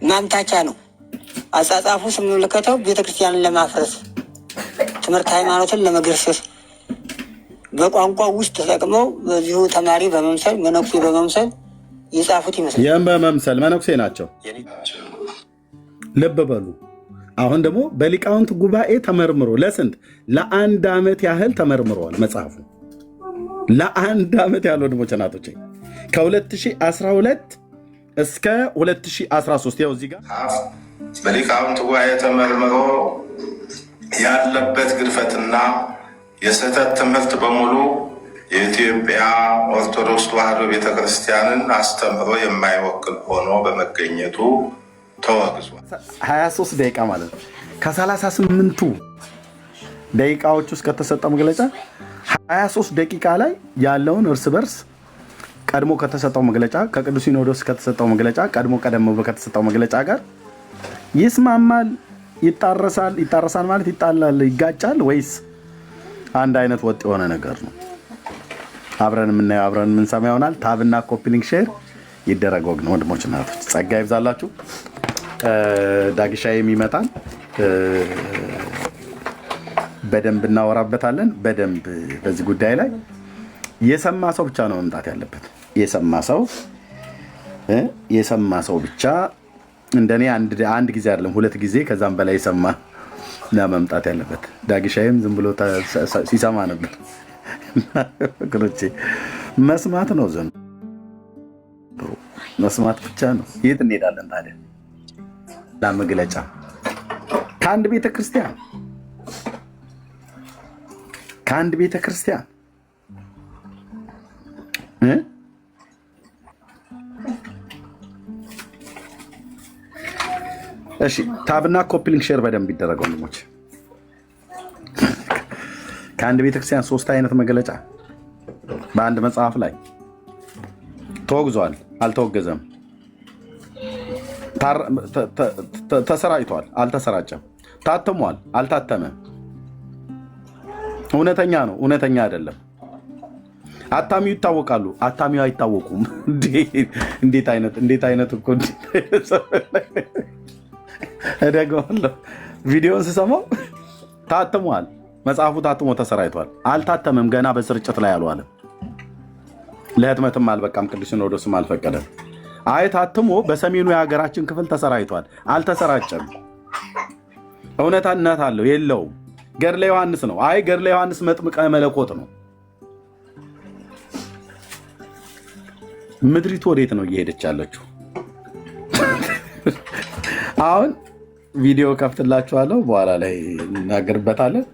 ማምታቻ ነው። አጻጻፉ ስንመለከተው ቤተክርስቲያንን ለማፍረስ ትምህርት ሃይማኖትን ለመገርሰስ በቋንቋ ውስጥ ተጠቅመው በዚሁ ተማሪ በመምሰል መነኩሴ በመምሰል የጻፉት ይመስላል። ይህም በመምሰል መነኩሴ ናቸው። ልብ በሉ። አሁን ደግሞ በሊቃውንት ጉባኤ ተመርምሮ ለስንት ለ1 ዓመት ያህል ተመርምረዋል መጽሐፉ። ለ1 ዓመት ያህል ወንድሞች እናቶቼ ከ2012 እስከ 2013 ያው እዚህ ጋር በሊቃውንት ጉባኤ ተመርምሮ ያለበት ግድፈትና የስህተት ትምህርት በሙሉ የኢትዮጵያ ኦርቶዶክስ ተዋሕዶ ቤተክርስቲያንን አስተምህሮ የማይወክል ሆኖ በመገኘቱ ተወግዟል። 23 ደቂቃ ማለት ነው። ከ38ቱ ደቂቃዎች ውስጥ ከተሰጠው መግለጫ 23 ደቂቃ ላይ ያለውን እርስ በርስ ቀድሞ ከተሰጠው መግለጫ ከቅዱስ ሲኖዶስ ከተሰጠው መግለጫ ቀድሞ ከተሰጠው መግለጫ ጋር ይስማማል፣ ይጣረሳል ማለት ይጣላል፣ ይጋጫል ወይስ አንድ አይነት ወጥ የሆነ ነገር ነው? አብረን የምናየው አብረን የምንሰማ ይሆናል። ታብና ኮፒ ሊንክ ሼር ይደረግ። ወንድሞች እና እህቶች ጸጋ ይብዛላችሁ። ዳግሻዬ የሚመጣን በደንብ እናወራበታለን። በደንብ በዚህ ጉዳይ ላይ የሰማ ሰው ብቻ ነው መምጣት ያለበት። የሰማ ሰው ብቻ እንደኔ አንድ ጊዜ አይደለም 2 ጊዜ ከዛም በላይ የሰማ ነው መምጣት ያለበት። ዳግሻዬም ዝም ብሎ ሲሰማ ነበር። መስማት ነው ዘንድሮ መስማት ብቻ ነው። የት እንሄዳለን ታዲያ? ለመግለጫ ከአንድ ቤተክርስቲያን እሺ፣ ታብና ኮፒ ሊንክ ሼር በደንብ ይደረገው ወንድሞች። ከአንድ ቤተክርስቲያን 3 አይነት መግለጫ በአንድ መጽሐፍ ላይ ተወግዟል፣ አልተወገዘም፣ ተሰራጭቷል፣ አልተሰራጨም፣ ታትሟል፣ አልታተመም፣ እውነተኛ ነው፣ እውነተኛ አይደለም፣ አታሚው ይታወቃሉ፣ አታሚው አይታወቁም። እንዴት አይነት እኮ እደግማለሁ። ቪዲዮን ስሰማው ታትሟል፣ መጽሐፉ ታትሞ ተሰራጭቷል፣ አልታተመም፣ ገና በስርጭት ላይ አልዋለም፣ ለህትመትም አልበቃም፣ ቅዱስ ሲኖዶስም አልፈቀደም። አይ ታትሞ በሰሜኑ የሀገራችን ክፍል ተሰራጭቷል፣ አልተሰራጨም፣ እውነታነት አለው የለውም። ገድለ ዮሐንስ ነው። አይ ገድለ ዮሐንስ መጥምቀ መለኮት ነው። ምድሪቱ ወዴት ነው እየሄደች ያለችው? አሁን ቪዲዮ ከፍትላችኋለሁ፣ በኋላ ላይ እናገርበታለን።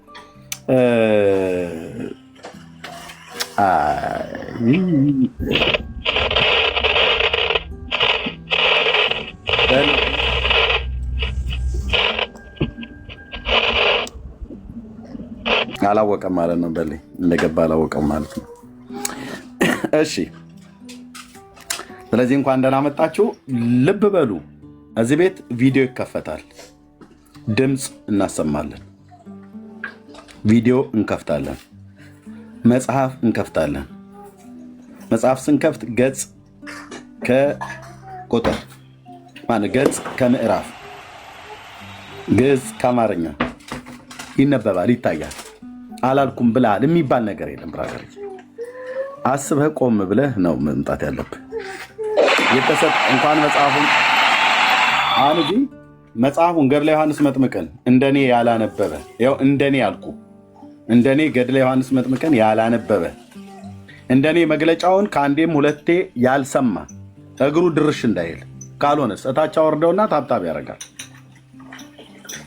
አላወቀም ማለት ነው። በላይ እንደገባ አላወቀም ማለት ነው። እሺ፣ ስለዚህ እንኳን ደህና መጣችሁ። ልብ በሉ፣ እዚህ ቤት ቪዲዮ ይከፈታል፣ ድምፅ እናሰማለን፣ ቪዲዮ እንከፍታለን፣ መጽሐፍ እንከፍታለን። መጽሐፍ ስንከፍት ገጽ ከቁጥር ማለት ገጽ ከምዕራፍ ግዕዝ ከአማርኛ ይነበባል፣ ይታያል። አላልኩም ብለሃል የሚባል ነገር የለም። ብራዘር አስበህ ቆም ብለህ ነው መምጣት ያለብህ። እንኳን መጽሐፉን አሁን እዚህ መጽሐፉን ገድለ ዮሐንስ መጥምቅን እንደኔ ያላነበበ ያው እንደኔ ያልኩ እንደኔ ገድለ ዮሐንስ መጥምቅን ያላነበበ እንደኔ መግለጫውን ከአንዴም 2 ያልሰማ እግሩ ድርሽ እንዳይል ካልሆነስ እታች አወርደውና ታብታብ ያደርጋል።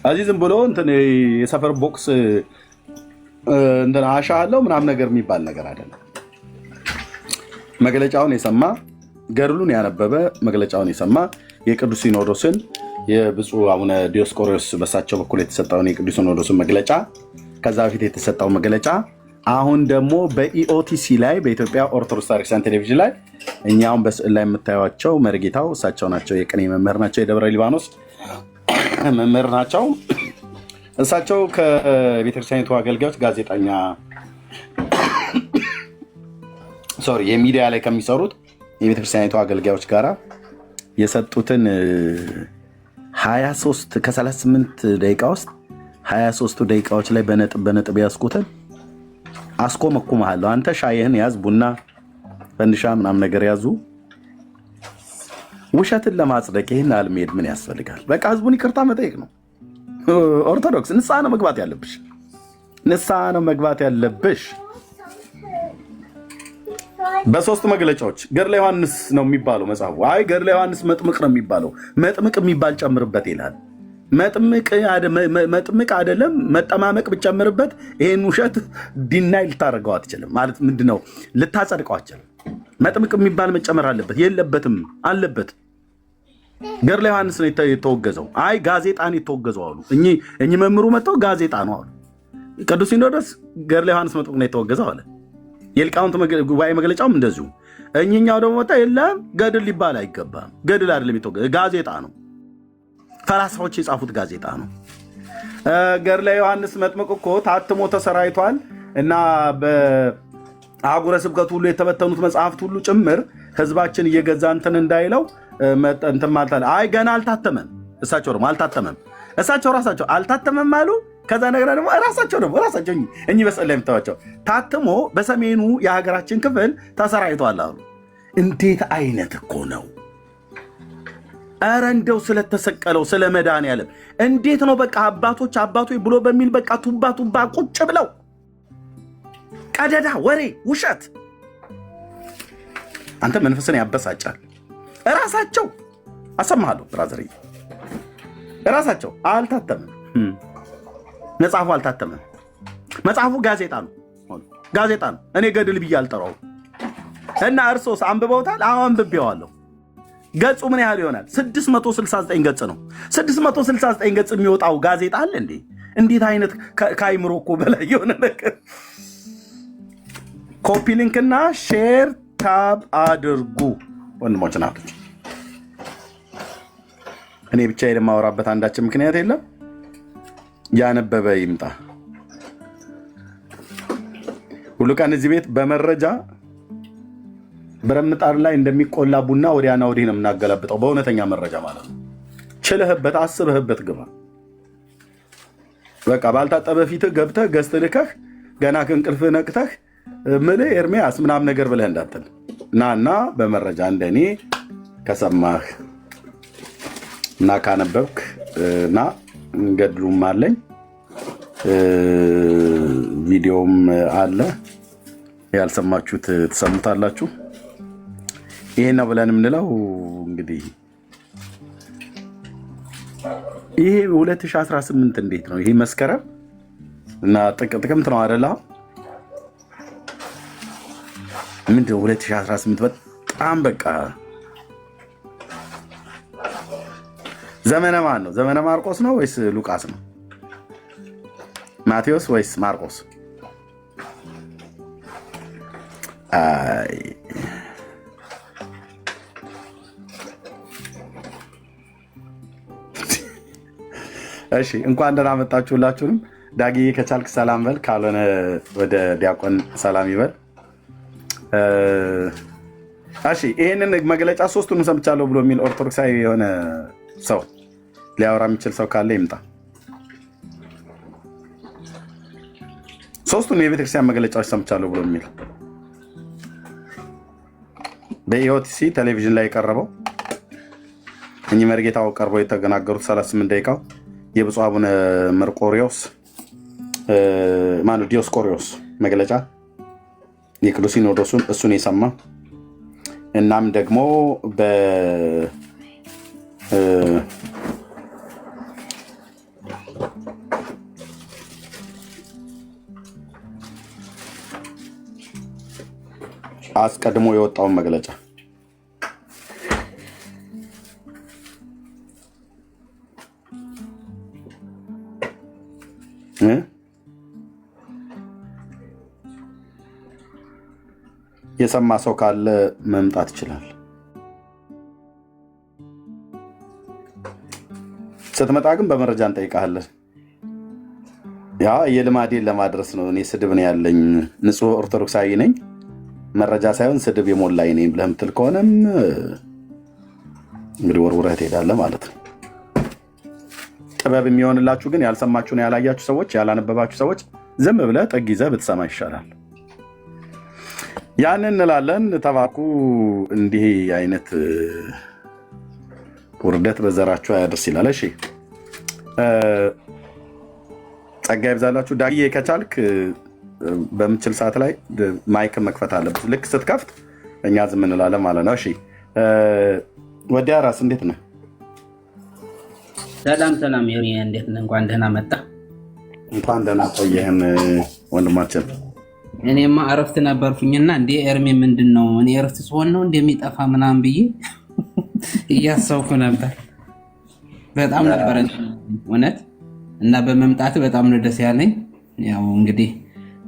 እዚህ ዝም ብሎ እንትን የሰፈር ቦክስ እንትን አሻለው ምናምን ነገር የሚባል ነገር አይደለም። መግለጫውን የሰማ ገድሉን ያነበበ መግለጫውን የሰማ የቅዱስ ሲኖዶስን የብፁዕ አቡነ ዲዮስቆሮስ በሳቸው በኩል የተሰጠውን የቅዱስ ሲኖዶስን መግለጫ ከዛ በፊት የተሰጠው መግለጫ አሁን ደግሞ በኢኦቲሲ ላይ በኢትዮጵያ ኦርቶዶክስ ታሪክሳን ቴሌቪዥን ላይ እኛውን በስዕል ላይ የምታዩቸው መርጌታው እሳቸው ናቸው። የቅኔ መምህር ናቸው። የደብረ ሊባኖስ መምህር ናቸው። እሳቸው ከቤተክርስቲያኒቱ አገልጋዮች ጋዜጠኛ የሚዲያ ላይ ከሚሰሩት የቤተክርስቲያኒቱ አገልጋዮች ጋር የሰጡትን 23 ከ38 ደቂቃ ውስጥ 23 ደቂቃዎች ላይ በነጥብ ያስኩትን አስኮመኩምሃለሁ። አንተ ሻይህን ያዝ፣ ቡና ፈንዲሻ ምናምን ነገር ያዙ። ውሸትን ለማጽደቅ ይህን አልሜድ ምን ያስፈልጋል? በቃ ህዝቡን ይቅርታ መጠየቅ ነው። ኦርቶዶክስ ንስሐ ነው መግባት ያለብሽ፣ ንስሐ ነው መግባት ያለብሽ። በሶስት መግለጫዎች ገድለ ዮሐንስ ነው የሚባለው መጽሐፉ። አይ ገድለ ዮሐንስ መጥምቅ ነው የሚባለው። መጥምቅ የሚባል ጨምርበት ይላል። መጥምቅ አይደለም መጠማመቅ ብጨምርበት ይሄን ውሸት ዲናይ ልታደርገው አትችልም። ማለት ምንድነው? ልታጸድቀው አትችልም። መጥምቅ የሚባል መጨመር አለበት። የለበትም፣ አለበት። ገድለ ዮሐንስ ነው የተወገዘው። አይ ጋዜጣን የተወገዘው አሉ። እኚህ መምህሩ መጥተው ጋዜጣ ነው አሉ። ቅዱስ ሲኖዶስ ገድለ ዮሐንስ መጥምቅ ነው የተወገዘው አለ። የሊቃውንት ጉባኤ መግለጫውም እንደዚሁ። እኚኛው ደግሞ መጣ የለም ገድል ሊባል አይገባም። ገድል አይደለም የተወገዘው፣ ጋዜጣ ነው። ፈላስፋዎች የጻፉት ጋዜጣ ነው። ገድለ ዮሐንስ መጥምቅ እኮ ታትሞ ተሰራይቷል እና በአህጉረ ስብከቱ ሁሉ የተበተኑት መጽሐፍት ሁሉ ጭምር ህዝባችን እየገዛ እንትን እንዳይለው እንትን ማለት አለ። አይ ገና አልታተመም። እሳቸው ደግሞ አልታተመም። እሳቸው ራሳቸው አልታተመም አሉ። ከዛ ነገር ደግሞ ራሳቸው እኚህ በጸላ የምታዋቸው ታትሞ በሰሜኑ የሀገራችን ክፍል ተሰራይቷል አሉ። እንዴት አይነት እኮ ነው! ኧረ እንደው ስለተሰቀለው ስለ መድኃኒዓለም እንዴት ነው በቃ አባቶች ብሎ በሚል በቃ ቱባ ቁጭ ብለው ቀደዳ ወሬ ውሸት። አንተ መንፈስን ያበሳጫል። እራሳቸው አሰማሃለሁ ብራዘር፣ እራሳቸው አልታተመም። መጽሐፉ አልታተመም። መጽሐፉ ጋዜጣ ነው። እኔ ገድል ብዬ አልጠራውም። እና እርሶስ አንብበውታል? አዎ አንብቤዋለሁ። ገጹ ምን ያህል ይሆናል? 669 ገጽ ነው። 669 ገጽ የሚወጣው ጋዜጣ አለ እንዴ? እንዴት አይነት ከአይምሮ እኮ በላይ የሆነ ነገር። ኮፒ ሊንክና ሼር ታብ አድርጉ ወንድሞች ናቶች። እኔ ብቻ የማወራበት አንዳችን ምክንያት የለም። ያነበበ ይምጣ። ሁሉ ቀን እዚህ ቤት በመረጃ ብረምጣር ላይ እንደሚቆላ ቡና ወዲያና ወዲህ ነው የምናገላብጠው። በእውነተኛ መረጃ ማለት ነው። ችለህበት አስበህበት ግባ። በቃ ባልታጠበ ፊትህ ገብተህ ገዝተህ ልከህ ገና ከእንቅልፍህ ነቅተህ ምልህ ኤርሚያስ ምናምን ነገር ብለህ እንዳትል እና በመረጃ እንደኔ ከሰማህ እና ካነበብክ እና ገድሉም አለኝ ቪዲዮም አለ። ያልሰማችሁት ትሰሙታላችሁ። ይሄ ነው ብለን የምንለው እንግዲህ ይሄ 2018 እንዴት ነው? ይሄ መስከረም እና ጥቅምት ነው አይደል? ምንድነው 2018 በጣም በቃ ዘመነ ማን ነው? ዘመነ ማርቆስ ነው ወይስ ሉቃስ ነው? ማቴዎስ ወይስ ማርቆስ? አይ እሺ እንኳን ደህና መጣችሁ ሁላችሁንም። ዳጊ ከቻልክ ሰላም በል፣ ካልሆነ ወደ ዲያቆን ሰላም ይበል። እሺ ይሄንን መግለጫ ሶስቱንም ሰምቻለሁ ብሎ የሚል ኦርቶዶክሳዊ የሆነ ሰው ሊያወራ የሚችል ሰው ካለ ይምጣ። ሶስቱን የቤተክርስቲያን መግለጫዎች ሰምቻለሁ ብሎ የሚል በኢኦቲሲ ቴሌቪዥን ላይ የቀረበው እኚህ መርጌታው ቀርበው የተገናገሩት 38 ደቂቃው የብፁዕ አቡነ መርቆሪዎስ ማነው ዲዮስቆሪዎስ መግለጫ የቅዱስ ሲኖዶሱን እሱን የሰማ እናም ደግሞ አስቀድሞ የወጣውን መግለጫ የሰማ ሰው ካለ መምጣት ይችላል። ስትመጣ ግን በመረጃ እንጠይቃለን። ያ የልማዴን ለማድረስ ነው። እኔ ስድብ ነው ያለኝ፣ ንጹህ ኦርቶዶክሳዊ ነኝ፣ መረጃ ሳይሆን ስድብ የሞላኝ ነኝ ብለህ የምትል ከሆነም እንግዲህ ወርውረህ ትሄዳለህ ማለት ነው። ጥበብ የሚሆንላችሁ ግን ያልሰማችሁ ነው ያላያችሁ ሰዎች ያላነበባችሁ ሰዎች ዝም ብለህ ጥግ ይዘህ ብትሰማ ይሻላል። ያንን እንላለን። ተባኩ። እንዲህ አይነት ውርደት በዘራችሁ አያደርስ ይላል። እሺ ጸጋ ይብዛላችሁ። ዳግዬ ከቻልክ በምችል ሰዓት ላይ ማይክ መክፈት አለበት። ልክ ስትከፍት እኛ ዝም እንላለን ማለት ነው። እሺ ወዲያ ራስ እንዴት ነህ? ሰላም ዮኒ እንዴት ነህ? እንኳን ደህና መጣ። እንኳን ደህና ቆየህን ወንድማችን። እኔማ እረፍት ነበርኩኝና እንዴ ኤርሚ ምንድነው እኔ እረፍት ስሆን ነው እንደሚጠፋ ምናምን ብዬ እያሰብኩ ነበር። በጣም ነበር እውነት እና በመምጣት በጣም ነው ደስ ያለኝ። ያው እንግዲህ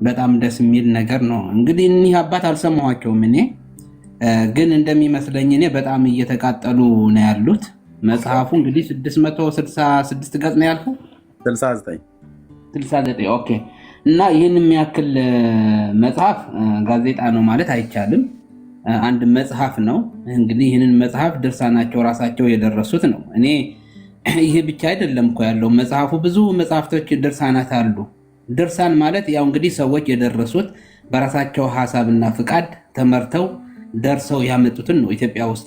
በጣም ደስ የሚል ነገር ነው። እንግዲህ እኒህ አባት አልሰማኋቸውም እኔ ግን እንደሚመስለኝ እኔ በጣም እየተቃጠሉ ነው ያሉት። መጽሐፉ እንግዲህ 666 ገጽ ነው ያልከው? 69 ኦኬ። እና ይህን የሚያክል መጽሐፍ ጋዜጣ ነው ማለት አይቻልም። አንድ መጽሐፍ ነው። እንግዲህ ይህንን መጽሐፍ ድርሳናቸው ራሳቸው የደረሱት ነው። እኔ ይሄ ብቻ አይደለም እኮ ያለው መጽሐፉ ብዙ መጽሐፍቶች ድርሳናት አሉ። ድርሳን ማለት ያው እንግዲህ ሰዎች የደረሱት በራሳቸው ሀሳብና ፍቃድ ተመርተው ደርሰው ያመጡትን ነው። ኢትዮጵያ ውስጥ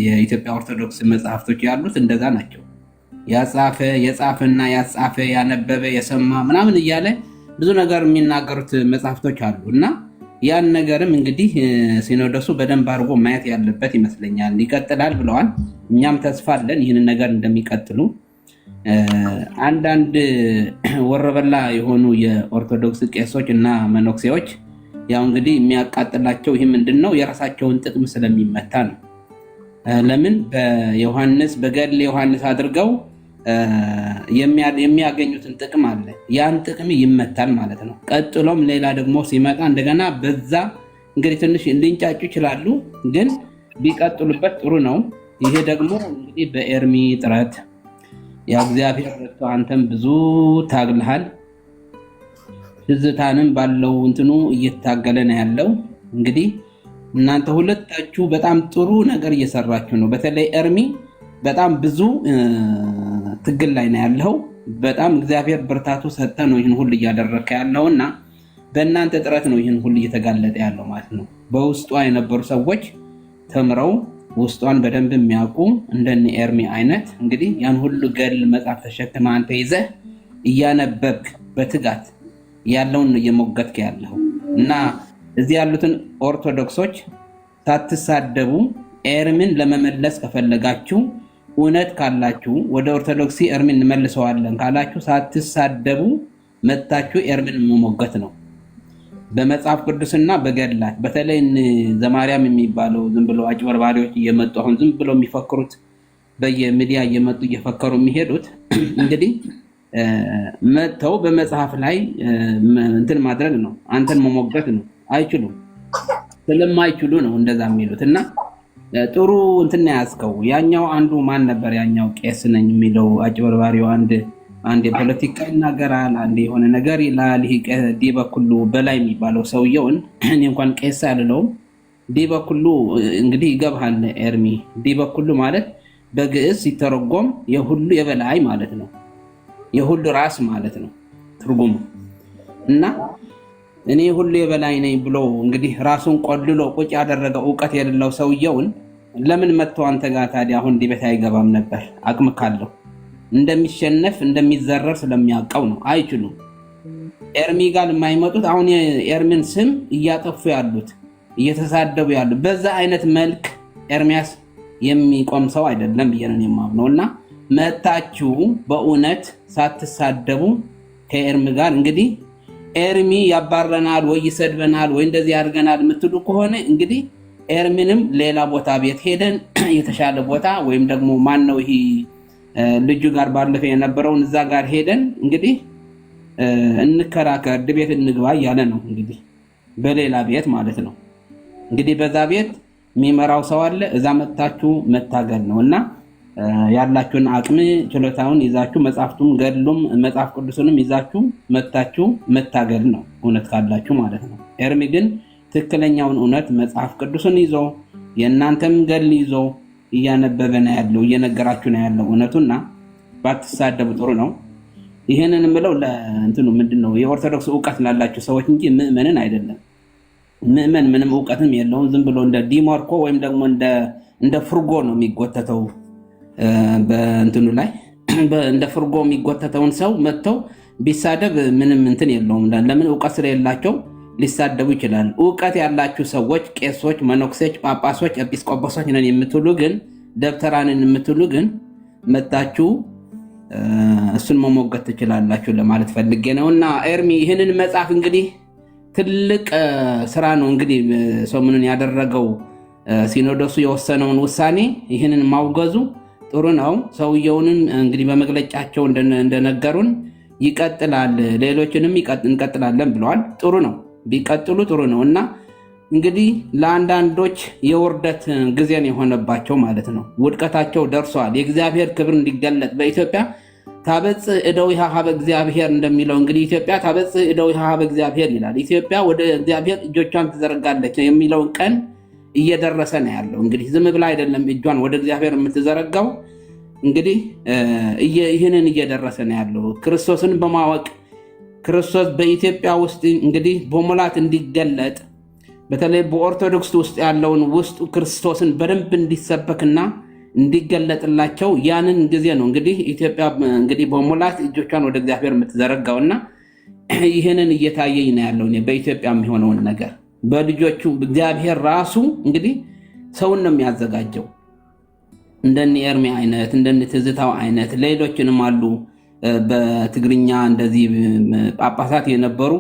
የኢትዮጵያ ኦርቶዶክስ መጽሐፍቶች ያሉት እንደዛ ናቸው። የጻፈና ያጻፈ ያነበበ የሰማ ምናምን እያለ ብዙ ነገር የሚናገሩት መጽሐፍቶች አሉ እና ያን ነገርም እንግዲህ ሲኖዶሱ በደንብ አድርጎ ማየት ያለበት ይመስለኛል። ይቀጥላል ብለዋል። እኛም ተስፋ አለን ይህንን ነገር እንደሚቀጥሉ። አንዳንድ ወረበላ የሆኑ የኦርቶዶክስ ቄሶች እና መነኩሴዎች ያው እንግዲህ የሚያቃጥላቸው ይህ ምንድነው የራሳቸውን ጥቅም ስለሚመታ ነው። ለምን በዮሐንስ በገድለ ዮሐንስ አድርገው የሚያገኙትን ጥቅም አለ፣ ያን ጥቅም ይመታል ማለት ነው። ቀጥሎም ሌላ ደግሞ ሲመጣ እንደገና በዛ እንግዲህ ትንሽ ሊንጫጩ ይችላሉ፣ ግን ቢቀጥሉበት ጥሩ ነው። ይሄ ደግሞ እንግዲህ በኤርሚ ጥረት ያው እግዚአብሔር ረድቶ አንተም ብዙ ታግልሃል፣ ትዝታንም ባለው እንትኑ እየታገለ ነው ያለው። እንግዲህ እናንተ ሁለታችሁ በጣም ጥሩ ነገር እየሰራችሁ ነው። በተለይ ኤርሚ በጣም ብዙ ትግል ላይ ነው ያለው። በጣም እግዚአብሔር ብርታቱ ሰጠ ነው ይህን ሁሉ እያደረከ ያለውና በእናንተ ጥረት ነው ይህን ሁሉ እየተጋለጠ ያለው ማለት ነው። በውስጧ የነበሩ ሰዎች ተምረው ውስጧን በደንብ የሚያውቁ እንደነ ኤርሚ አይነት እንግዲህ ያን ሁሉ ገድል መጽሐፍ ተሸክመህ አንተ ይዘህ እያነበብክ በትጋት ያለውን እየሞገትክ ያለው እና እዚህ ያሉትን ኦርቶዶክሶች ሳትሳደቡ ኤርሚን ለመመለስ ከፈለጋችሁ እውነት ካላችሁ ወደ ኦርቶዶክሲ ኤርሚን እንመልሰዋለን ካላችሁ ሳትሳደቡ መታችሁ ኤርሚን መሞገት ነው። በመጽሐፍ ቅዱስና በገድላት በተለይ ዘማርያም የሚባለው ዝም ብሎ አጭበርባሪዎች እየመጡ አሁን ዝም ብሎ የሚፈክሩት በየሚዲያ እየመጡ እየፈከሩ የሚሄዱት እንግዲህ መተው በመጽሐፍ ላይ እንትን ማድረግ ነው፣ አንተን መሞገት ነው። አይችሉም። ስለማይችሉ ነው እንደዛ የሚሉት እና ጥሩ እንትን ያስከው ያኛው አንዱ ማን ነበር ያኛው ቄስ ነኝ የሚለው አጭበርባሪው አንድ የፖለቲካ ይናገራል፣ አንድ የሆነ ነገር ይላል። ይሄ ዲበኩሉ በላይ የሚባለው ሰውየውን እኔ እንኳን ቄስ አልለውም። ዲበኩሉ እንግዲህ ይገባሃል ኤርሚ። ዲበኩሉ ማለት በግዕዝ ሲተረጎም የሁሉ የበላይ ማለት ነው፣ የሁሉ ራስ ማለት ነው ትርጉሙ። እና እኔ ሁሉ የበላይ ነኝ ብሎ እንግዲህ ራሱን ቆልሎ ቁጭ ያደረገ እውቀት የሌለው ሰውየውን ለምን መጥቶ አንተ ጋር ታዲያ አሁን ዲቤት አይገባም ነበር? አቅም ካለው እንደሚሸነፍ እንደሚዘረር ስለሚያውቀው ነው። አይችሉም። ኤርሚ ጋር የማይመጡት አሁን የኤርሚን ስም እያጠፉ ያሉት እየተሳደቡ ያሉት በዛ አይነት መልክ ኤርሚያስ የሚቆም ሰው አይደለም ብዬ ነው የማምነው። እና መታችሁ በእውነት ሳትሳደቡ ከኤርሚ ጋር እንግዲህ ኤርሚ ያባረናል ወይ ይሰድበናል ወይ እንደዚህ ያድርገናል የምትሉ ከሆነ እንግዲህ ኤርሚንም ሌላ ቦታ ቤት ሄደን የተሻለ ቦታ ወይም ደግሞ ማን ነው ይሄ ልጁ ጋር ባለፈ የነበረውን እዛ ጋር ሄደን እንግዲህ እንከራከር ድቤት እንግባ እያለ ነው እንግዲህ በሌላ ቤት ማለት ነው። እንግዲህ በዛ ቤት የሚመራው ሰው አለ። እዛ መጥታችሁ መታገል ነው እና ያላችሁን አቅም ችሎታውን ይዛችሁ መጽሐፍቱም ገድሉም መጽሐፍ ቅዱስንም ይዛችሁ መጥታችሁ መታገል ነው እውነት ካላችሁ ማለት ነው። ኤርሚ ግን ትክክለኛውን እውነት መጽሐፍ ቅዱስን ይዞ የእናንተም ገድል ይዞ እያነበበ ነው ያለው፣ እየነገራችሁ ነው ያለው እውነቱና ባትሳደቡ ጥሩ ነው። ይህንን የምለው ለእንትኑ ምንድነው የኦርቶዶክስ እውቀት ላላቸው ሰዎች እንጂ ምእመንን አይደለም። ምእመን ምንም እውቀትም የለውም። ዝም ብሎ እንደ ዲሞርኮ ወይም ደግሞ እንደ ፍርጎ ነው የሚጎተተው። በእንትኑ ላይ እንደ ፍርጎ የሚጎተተውን ሰው መጥተው ቢሳደብ ምንም እንትን የለውም። ለምን እውቀት ስለሌላቸው ሊሳደቡ ይችላል። እውቀት ያላችሁ ሰዎች ቄሶች፣ መነኩሴዎች፣ ጳጳሶች፣ ኤጲስቆጶሶች ነን የምትሉ ግን ደብተራንን የምትሉ ግን መጣችሁ እሱን መሞገት ትችላላችሁ ለማለት ፈልጌ ነው። እና ኤርሚ ይህንን መጽሐፍ እንግዲህ ትልቅ ስራ ነው እንግዲህ ሰሞኑን ያደረገው ሲኖዶሱ የወሰነውን ውሳኔ ይህንን ማውገዙ ጥሩ ነው። ሰውየውንም እንግዲህ በመግለጫቸው እንደነገሩን ይቀጥላል፣ ሌሎችንም እንቀጥላለን ብለዋል። ጥሩ ነው፣ ቢቀጥሉ ጥሩ ነው። እና እንግዲህ ለአንዳንዶች የውርደት ጊዜን የሆነባቸው ማለት ነው። ውድቀታቸው ደርሰዋል። የእግዚአብሔር ክብር እንዲገለጥ በኢትዮጵያ ታበጽሕ እደዊሃ ኀበ እግዚአብሔር እንደሚለው እንግዲህ ኢትዮጵያ ታበጽሕ እደዊሃ ኀበ እግዚአብሔር ይላል። ኢትዮጵያ ወደ እግዚአብሔር እጆቿን ትዘረጋለች የሚለውን ቀን እየደረሰ ነው ያለው። እንግዲህ ዝም ብላ አይደለም እጇን ወደ እግዚአብሔር የምትዘረጋው። እንግዲህ ይህንን እየደረሰ ነው ያለው። ክርስቶስን በማወቅ ክርስቶስ በኢትዮጵያ ውስጥ እንግዲህ በሙላት እንዲገለጥ በተለይ በኦርቶዶክስ ውስጥ ያለውን ውስጡ ክርስቶስን በደንብ እንዲሰበክና እንዲገለጥላቸው ያንን ጊዜ ነው እንግዲህ ኢትዮጵያ እንግዲህ በሙላት እጆቿን ወደ እግዚአብሔር የምትዘረጋውና ይህንን እየታየኝ ነው ያለው በኢትዮጵያ የሚሆነውን ነገር በልጆቹ እግዚአብሔር ራሱ እንግዲህ ሰውን ነው የሚያዘጋጀው። እንደነ ኤርሚ አይነት እንደነ ትዝታው አይነት ሌሎችንም አሉ። በትግርኛ እንደዚህ ጳጳሳት የነበሩ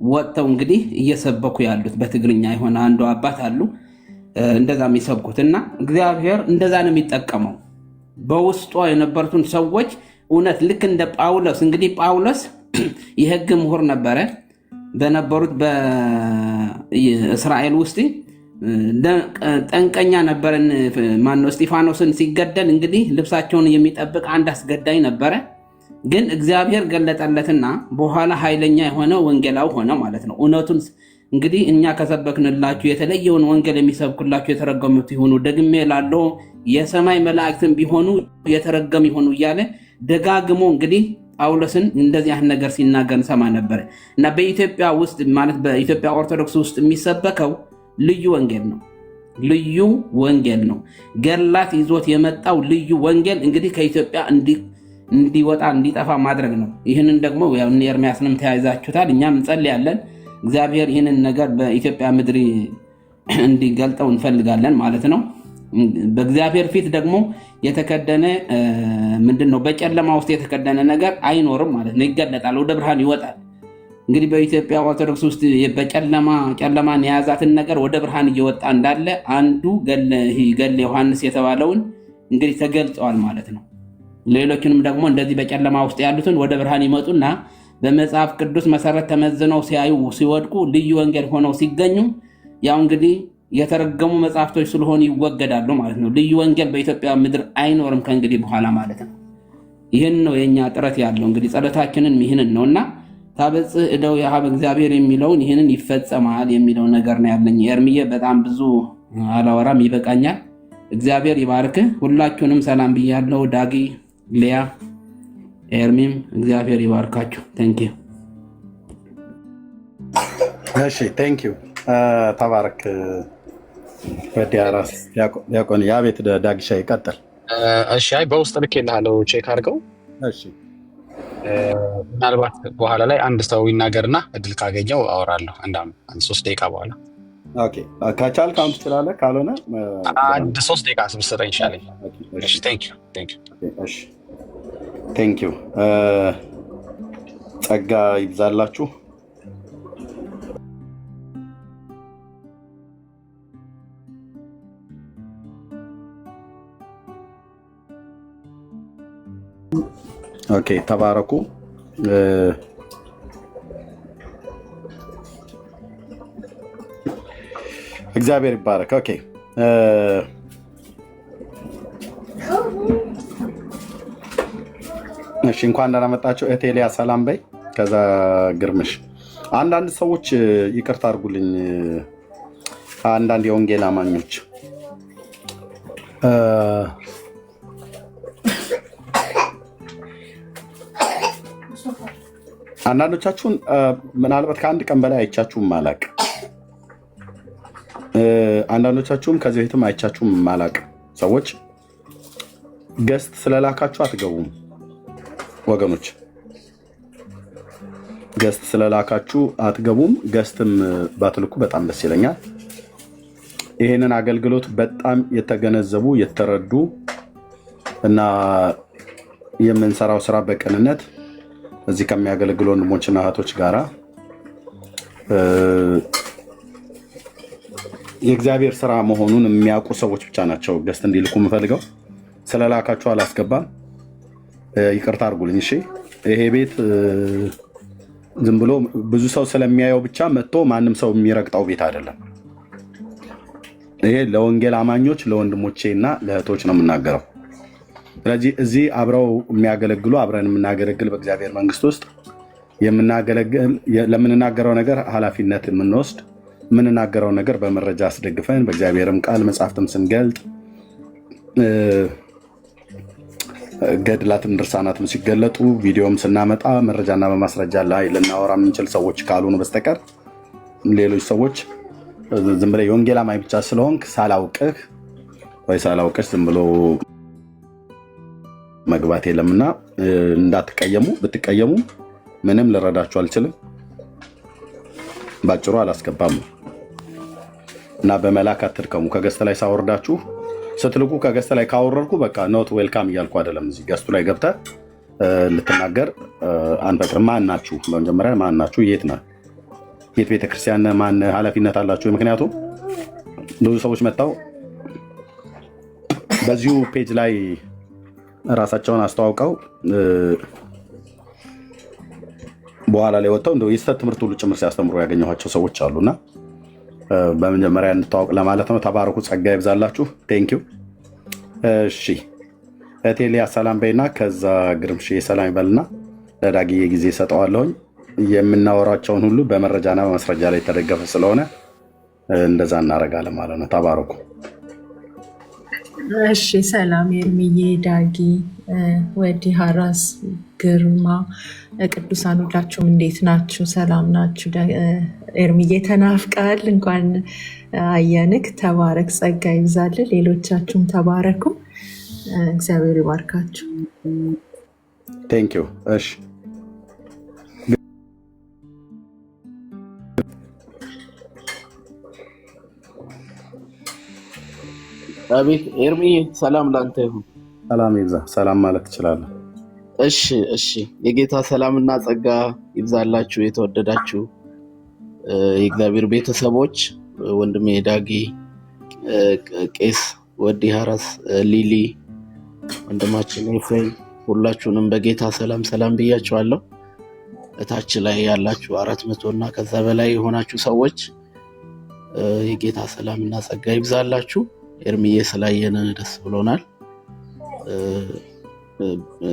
ወጥተው እንግዲህ እየሰበኩ ያሉት በትግርኛ የሆነ አንዱ አባት አሉ እንደዛ የሚሰብኩትና እግዚአብሔር እንደዛ ነው የሚጠቀመው። በውስጧ የነበሩትን ሰዎች እውነት ልክ እንደ ጳውሎስ እንግዲህ ጳውሎስ የሕግ ምሁር ነበረ በነበሩት በእስራኤል ውስጥ ጠንቀኛ ነበረን። ማነው እስጢፋኖስን ሲገደል እንግዲህ ልብሳቸውን የሚጠብቅ አንድ አስገዳይ ነበረ። ግን እግዚአብሔር ገለጠለትና በኋላ ኃይለኛ የሆነ ወንጌላው ሆነ ማለት ነው። እውነቱን እንግዲህ እኛ ከሰበክንላችሁ የተለየውን ወንጌል የሚሰብኩላችሁ የተረገሙት ይሆኑ፣ ደግሜ ላለው የሰማይ መላእክትን ቢሆኑ የተረገሙ ይሆኑ እያለ ደጋግሞ እንግዲህ ጳውሎስን እንደዚህ አይነት ነገር ሲናገር ሰማ ነበር። እና በኢትዮጵያ ውስጥ ማለት በኢትዮጵያ ኦርቶዶክስ ውስጥ የሚሰበከው ልዩ ወንጌል ነው። ልዩ ወንጌል ነው። ገላት ይዞት የመጣው ልዩ ወንጌል እንግዲህ ከኢትዮጵያ እንዲወጣ እንዲጠፋ ማድረግ ነው። ይህንን ደግሞ ያው ኤርሚያስንም ተያይዛችሁታል። እኛም እንጸልያለን እግዚአብሔር ይህንን ነገር በኢትዮጵያ ምድር እንዲገልጠው እንፈልጋለን ማለት ነው። በእግዚአብሔር ፊት ደግሞ የተከደነ ምንድነው በጨለማ ውስጥ የተከደነ ነገር አይኖርም ማለት ነው። ይገለጣል፣ ወደ ብርሃን ይወጣል። እንግዲህ በኢትዮጵያ ኦርቶዶክስ ውስጥ ጨለማን የያዛትን ነገር ወደ ብርሃን እየወጣ እንዳለ አንዱ ገለ ዮሐንስ የተባለውን እንግዲህ ተገልጸዋል ማለት ነው። ሌሎችንም ደግሞ እንደዚህ በጨለማ ውስጥ ያሉትን ወደ ብርሃን ይመጡና በመጽሐፍ ቅዱስ መሰረት ተመዝነው ሲወድቁ ልዩ ወንጌል ሆነው ሲገኙ ያው እንግዲህ የተረገሙ መጽሐፍቶች ስለሆኑ ይወገዳሉ ማለት ነው። ልዩ ወንጌል በኢትዮጵያ ምድር አይኖርም ከእንግዲህ በኋላ ማለት ነው። ይህን ነው የኛ ጥረት ያለው እንግዲህ ጸሎታችንን ይህንን ነውና ታበጽሕ እደዊሃ ኀበ እግዚአብሔር የሚለውን ይህንን ይፈጸማል የሚለው ነገር ነው ያለኝ። ኤርሚዬ በጣም ብዙ አላወራም፣ ይበቃኛል። እግዚአብሔር ይባርክህ። ሁላችሁንም ሰላም ብያለሁ። ዳጊ፣ ሊያ፣ ኤርሚም እግዚአብሔር ይባርካችሁ። ቴንክ ዩ። እሺ ቴንክ ዩ። ተባረክ። ወዲያራስ ያቆን ያቤት ዳግሻ ይቀጥል። እሺ አይ በውስጥ ልኬልሃለሁ፣ ቼክ አድርገው። እሺ ምናልባት በኋላ ላይ አንድ ሰው ይናገርና እድል ካገኘው አወራለሁ። አንድ 3 ደቂቃ በኋላ ኦኬ። ከቻልክ አሁን ትችላለህ፣ ካልሆነ አንድ 3 ደቂቃ ብትሰጠኝ ይሻለኝ። እሺ ቴንክ ዩ። እሺ ቴንክ ዩ። ጸጋ ይብዛላችሁ። ኦኬ ተባረኩ። እግዚአብሔር ይባረክ። ኦኬ እሺ እንኳን ደህና መጣችሁ። ኤቴሊያ ሰላም በይ። ከዛ ግርምሽ አንዳንድ ሰዎች ይቅርታ አድርጉልኝ፣ አንዳንድ የወንጌል አማኞች አንዳንዶቻችሁን ምናልባት ከአንድ ቀን በላይ አይቻችሁም ማላቅ፣ አንዳንዶቻችሁም ከዚህ በፊትም አይቻችሁም ማላቅ ሰዎች ገስት ስለላካችሁ አትገቡም ወገኖች። ገስት ስለላካችሁ አትገቡም። ገስትም ባትልኩ በጣም ደስ ይለኛል። ይህንን አገልግሎት በጣም የተገነዘቡ የተረዱ እና የምንሰራው ስራ በቅንነት እዚህ ከሚያገለግሉ ወንድሞችና እህቶች ጋራ የእግዚአብሔር ስራ መሆኑን የሚያውቁ ሰዎች ብቻ ናቸው ገስት እንዲልኩ የምፈልገው። ስለላካችሁ አላስገባም፣ ይቅርታ አድርጉልኝ። እሺ፣ ይሄ ቤት ዝም ብሎ ብዙ ሰው ስለሚያየው ብቻ መጥቶ ማንም ሰው የሚረግጠው ቤት አይደለም። ይሄ ለወንጌል አማኞች ለወንድሞቼ እና ለእህቶች ነው የምናገረው። ስለዚህ እዚህ አብረው የሚያገለግሉ አብረን የምናገለግል በእግዚአብሔር መንግስት ውስጥ ለምንናገረው ነገር ኃላፊነት የምንወስድ የምንናገረው ነገር በመረጃ አስደግፈን በእግዚአብሔርም ቃል መጽሐፍትም ስንገልጥ ገድላትም ድርሳናትም ሲገለጡ ቪዲዮም ስናመጣ መረጃና በማስረጃ ላይ ልናወራ የምንችል ሰዎች ካልሆኑ በስተቀር ሌሎች ሰዎች ዝም ብለህ የወንጌል አማኝ ብቻ ስለሆንክ ሳላውቅህ ወይ ሳላውቅሽ ዝም ብሎ መግባት የለምና እንዳትቀየሙ። ብትቀየሙ ምንም ልረዳችሁ አልችልም። ባጭሩ አላስገባም እና በመላክ አትድከሙ። ከገስት ላይ ሳወርዳችሁ ስትልኩ ከገስት ላይ ካወረድኩ በቃ ኖት ዌልካም እያልኩ አይደለም። እዚህ ገስቱ ላይ ገብተህ ልትናገር አንፈቅድም። ማን ናችሁ? በመጀመሪያ ማን ናችሁ? የት ነህ? የት ቤተክርስቲያን ማን ኃላፊነት አላችሁ? ምክንያቱም ብዙ ሰዎች መጥተው በዚሁ ፔጅ ላይ ራሳቸውን አስተዋውቀው በኋላ ላይ ወጥተው እንደው የስተት ትምህርት ሁሉ ጭምር ሲያስተምሩ ያገኘኋቸው ሰዎች አሉና በመጀመሪያ እንተዋወቅ ለማለት ነው። ተባረኩ፣ ጸጋ ይብዛላችሁ። ቴንኪው። እሺ እቴሊያ ሰላም በይና ከዛ ግርምሽ ሰላም ይበልና ለዳጊ ጊዜ ሰጠዋለሁኝ። የምናወራቸውን ሁሉ በመረጃና በማስረጃ ላይ የተደገፈ ስለሆነ እንደዛ እናደርጋለን ማለት ነው። ተባረኩ። እሺ ሰላም ኤርሚዬ፣ ዳጊ፣ ወዲ፣ ሀራስ፣ ግርማ፣ ቅዱሳን ሁላችሁም እንዴት ናችሁ? ሰላም ናችሁ? ኤርሚዬ ተናፍቃል። እንኳን አየንክ። ተባረክ፣ ጸጋ ይብዛል። ሌሎቻችሁም ተባረኩ። እግዚአብሔር ይባርካችሁ። ቴንኪው። እሺ አቤት ኤርሚ፣ ሰላም ላንተ ይሁን። ሰላም ይብዛ። ሰላም ማለት ትችላለህ። እሺ የጌታ ሰላምና ጸጋ ይብዛላችሁ። የተወደዳችሁ የእግዚአብሔር ቤተሰቦች፣ ወንድሜ ዳጊ፣ ቄስ ወዲ፣ ሀራስ፣ ሊሊ፣ ወንድማችን ኤፍሬም፣ ሁላችሁንም በጌታ ሰላም ብያችኋለሁ። እታች ላይ ያላችሁ 400 እና ከዛ በላይ የሆናችሁ ሰዎች የጌታ ሰላምና ጸጋ ይብዛላችሁ። ኤርሚዬ ስላየን ደስ ብሎናል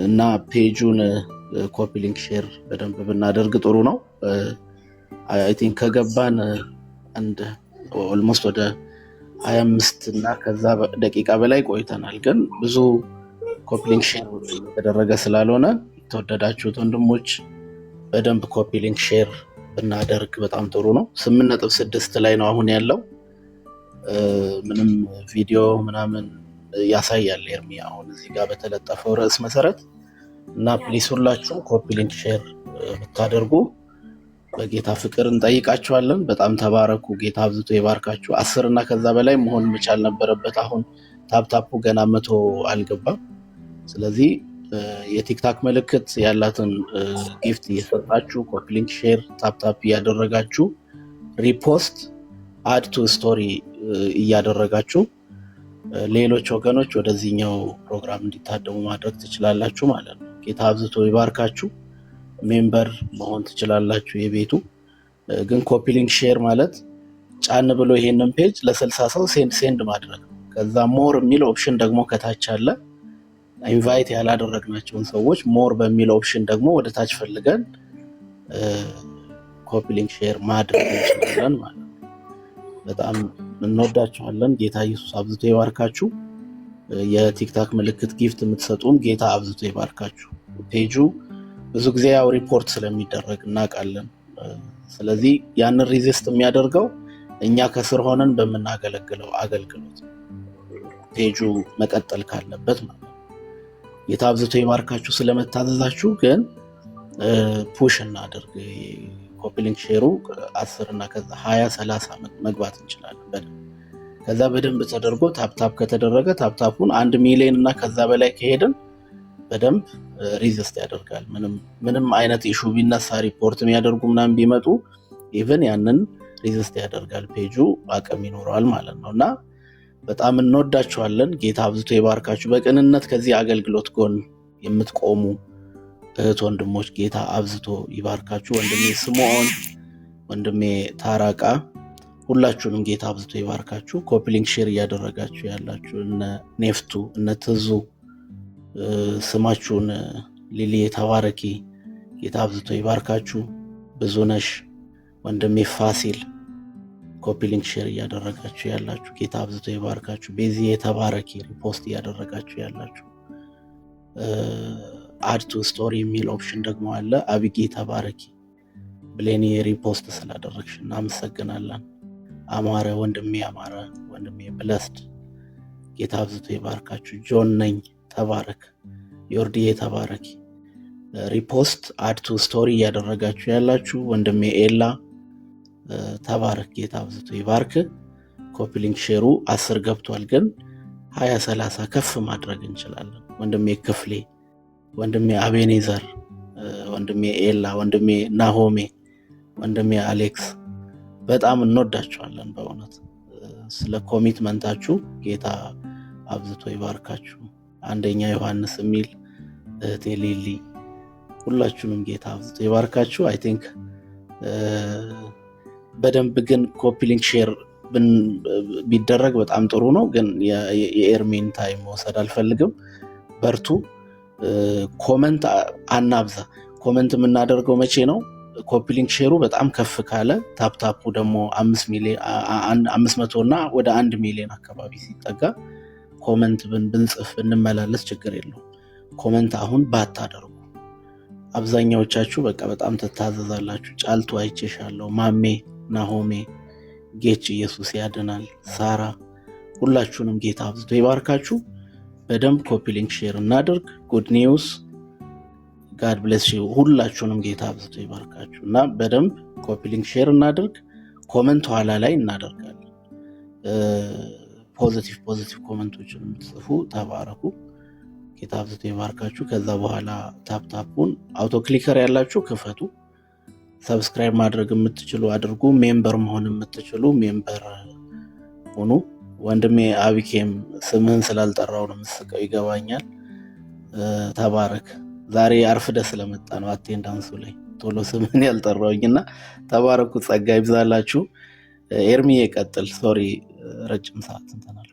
እና ፔጁን ኮፒ ሊንክ ሼር በደንብ ብናደርግ ጥሩ ነው። አይ ቲንክ ከገባን አንድ ኦልሞስት ወደ 25 እና ከዛ ደቂቃ በላይ ቆይተናል፣ ግን ብዙ ኮፒ ሊንክ ሼር የተደረገ ስላልሆነ የተወደዳችሁት ወንድሞች በደንብ ኮፒ ሊንክ ሼር ብናደርግ በጣም ጥሩ ነው። 8.6 ላይ ነው አሁን ያለው። ምንም ቪዲዮ ምናምን ያሳያል ኤርሚ አሁን እዚህ ጋር በተለጠፈው ርዕስ መሰረት እና ፕሊስ ሁላችሁም ኮፒ ሊንክ ሼር ብታደርጉ በጌታ ፍቅር እንጠይቃችኋለን። በጣም ተባረኩ። ጌታ አብዝቶ ይባርካችሁ። 10 እና ከዛ በላይ መሆን መቻል ነበረበት። አሁን ታፕታፑ ገና 100 አልገባም። ስለዚህ የቲክታክ ምልክት ያላትን ጊፍት እየሰጣችሁ ኮፒ ሊንክ ሼር ታፕታፕ እያደረጋችሁ ሪፖስት አድ ቱ ስቶሪ እያደረጋችሁ ሌሎች ወገኖች ወደዚህኛው ፕሮግራም እንዲታደሙ ማድረግ ትችላላችሁ ማለት ነው። ጌታ አብዝቶ ይባርካችሁ። ሜምበር መሆን ትችላላችሁ የቤቱ። ግን ኮፒ ሊንክ ሼር ማለት ጫን ብሎ ይሄንን ፔጅ ለ60 ሰው ሴንድ ማድረግ ነው። ከዛ ሞር የሚል ኦፕሽን ደግሞ ከታች አለ። ኢንቫይት ያላደረግናቸውን ሰዎች ሞር በሚል ኦፕሽን ደግሞ ወደ ታች ፈልገን ኮፒ ሊንክ ሼር ማድረግ እንችላለን ማለት ነው። በጣም እንወዳችኋለን። ጌታ ኢየሱስ አብዝቶ ይባርካችሁ። የቲክታክ ምልክት ጊፍት የምትሰጡም ጌታ አብዝቶ ይባርካችሁ። ፔጁ ብዙ ጊዜ ያው ሪፖርት ስለሚደረግ እናውቃለን። ስለዚህ ያንን ሪዚስት የሚያደርገው እኛ ከስር ሆነን በምናገለግለው አገልግሎት ፔጁ መቀጠል ካለበት ማለት ነው። ጌታ አብዝቶ ይባርካችሁ ስለመታዘዛችሁ። ግን ፑሽ እናድርግ። ኮፒ ሊንክ ሼሩ 10 እና ከዛ 20 30 መግባት እንችላለን በደንብ። ከዛ በደንብ ተደርጎ ታፕታፕ ከተደረገ ታፕታፑን 1 ሚሊዮን እና ከዛ በላይ ከሄድን በደንብ ሪዚስት ያደርጋል። ምንም አይነት ኢሹ ቢነሳ ሪፖርት የሚያደርጉ ምናምን ቢመጡ ኢቭን ያንን ሪዚስት ያደርጋል። ፔጁ አቅም ይኖረዋል ማለት ነው። እና በጣም እንወዳችኋለን። ጌታ አብዝቶ ይባርካችሁ። በቅንነት ከዚህ አገልግሎት ጎን የምትቆሙ እህት ወንድሞች ጌታ አብዝቶ ይባርካችሁ። ወንድሜ ስምዖን፣ ወንድሜ ታራቃ፣ ሁላችሁንም ጌታ አብዝቶ ይባርካችሁ። ኮፒ ሊንክ ሼር እያደረጋችሁ ያላችሁ እነ ኔፍቱ፣ እነ ትዙ፣ ስማችሁን ሊሊ ተባረኪ፣ ጌታ አብዝቶ ይባርካችሁ። ብዙነሽ፣ ወንድሜ ፋሲል ኮፒ ሊንክ ሼር እያደረጋችሁ ያላችሁ ጌታ አብዝቶ ይባርካችሁ። ቤዚ የተባረኪ ሪፖስት እያደረጋችሁ ያላችሁ። አድ ቱ ስቶሪ የሚል ኦፕሽን ደግሞ አለ። አቢጌ ተባረኪ፣ ብሌኒ ሪፖስት ስላደረግሽ እናመሰግናለን። አማረ፣ ወንድሜ አማረ፣ ወንድሜ ብለስድ ጌታ አብዝቶ ይባርካችሁ። ጆን ነኝ ተባረክ። ዮርዲዬ ተባረኪ። ሪፖስት አድ ቱ ስቶሪ እያደረጋችሁ ያላችሁ ወንድሜ ኤላ ተባረክ። ጌታ አብዝቶ ይባርክ። ኮፒ ሊንክ ሼሩ 10 ገብቷል፣ ግን 20 30 ከፍ ማድረግ እንችላለን። ወንድሜ ክፍሌ፣ ወንድሜ አቤኔዘር፣ ወንድሜ ኤላ፣ ወንድሜ ናሆሜ፣ ወንድሜ አሌክስ በጣም እንወዳችኋለን። በእውነት ስለ ኮሚትመንታችሁ ጌታ አብዝቶ ይባርካችሁ። አንደኛ ዮሐንስ የሚል እህቴ ሊሊ፣ ሁላችሁንም ጌታ አብዝቶ ይባርካችሁ። አይ ቲንክ በደንብ ግን ኮፒ ሊንክ ሼር ቢደረግ በጣም ጥሩ ነው። ግን የኤርሚን ታይም መውሰድ አልፈልግም። በርቱ። ኮመንት አናብዛ። ኮመንት የምናደርገው መቼ ነው? ኮፒ ሊንክ ሼሩ በጣም ከፍ ካለ፣ ታፕታፑ ደግሞ 500 እና ወደ 1 ሚሊዮን አካባቢ ሲጠጋ ኮመንት ብንጽፍ ብንመላለስ ችግር የለውም። ኮመንት አሁን ባታደርጉ። አብዛኛዎቻችሁ በቃ በጣም ትታዘዛላችሁ። ጫልቱ አይቼሻለሁ፣ ማሜ፣ ናሆሜ፣ ጌች፣ ኢየሱስ ያድናል፣ ሳራ፣ ሁላችሁንም ጌታ አብዝቶ ይባርካችሁ። በደንብ ኮፒ ሊንክ ሼር እናድርግ። ጉድ ኒውስ፣ ጋድ ብሌስ ዩ። ሁላችሁንም ጌታ አብዝቶ ይባርካችሁ እና በደንብ ኮፒ ሊንክ ሼር እናድርግ። ኮመንት ኋላ ላይ እናደርጋለን። ፖዚቲቭ ኮመንቶችን የምትጽፉ ተባረኩ። ጌታ አብዝቶ ይባርካችሁ። ከዛ በኋላ ታፕታፑን አውቶ ክሊከር ያላችሁ ክፈቱ። ሰብስክራይብ ማድረግ የምትችሉ አድርጉ። ሜምበር መሆን የምትችሉ ሜምበር ሁኑ። ወንድሜ አቢኬም ስምህን ስላልጠራው ነው የምትስቀው፣ ይገባኛል። ተባረክ። ዛሬ አርፍደ ስለመጣ ነው አቴንዳንሱ ላይ ቶሎ ስምህን ያልጠራውኝና ተባረኩ። ጸጋ ይብዛላችሁ። ኤርሚ ይቀጥል። ሶሪ ረጅም ሰዓት እንተናል።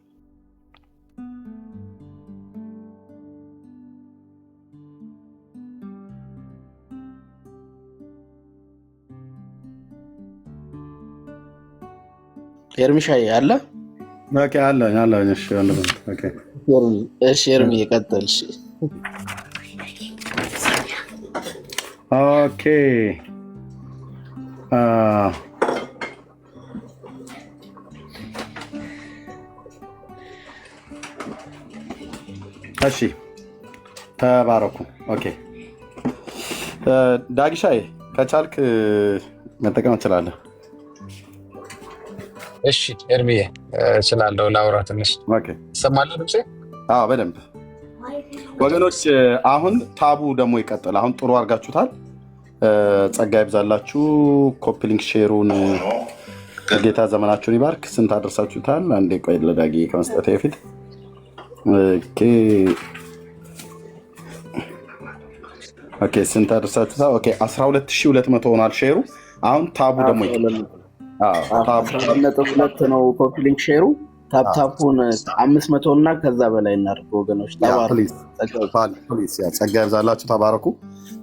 ኤርሚሻይ አለ? ኦኬ አለ። እሺ ወንድም። ኦኬ እሺ ኤርሚ ይቀጥል። እሺ ኦኬ እሺ ተባረኩ። ኦኬ ዳጊሻይ ከቻልክ መጠቀም ትችላለህ። እሺ ኤርሚዬ እችላለሁ። ላውራ ትንሽ። ኦኬ ይሰማል ድምጼ? አዎ በደንብ። ወገኖች አሁን ታቡ ደግሞ ይቀጥል። አሁን ጥሩ አድርጋችሁታል። ጸጋ ይብዛላችሁ። ኮፒ ሊንክ ሼሩን ጌታ ዘመናችሁን ይባርክ። ስንት አደርሳችሁታል? አንዴ ቆይ ለዳጊ ከመስጠት በፊት ኦኬ ስንት አደርሳችሁታል? ኦኬ 12200 ሆኗል ሼሩ። አሁን ታቡ ደግሞ ይቀጥላል። 12 ነው ኮፒ ሊንክ ሼሩ። ታፕታፑን 500 እና ከዛ በላይ እናድርግ ወገኖች። ጸጋ ይብዛላችሁ። ተባረኩ።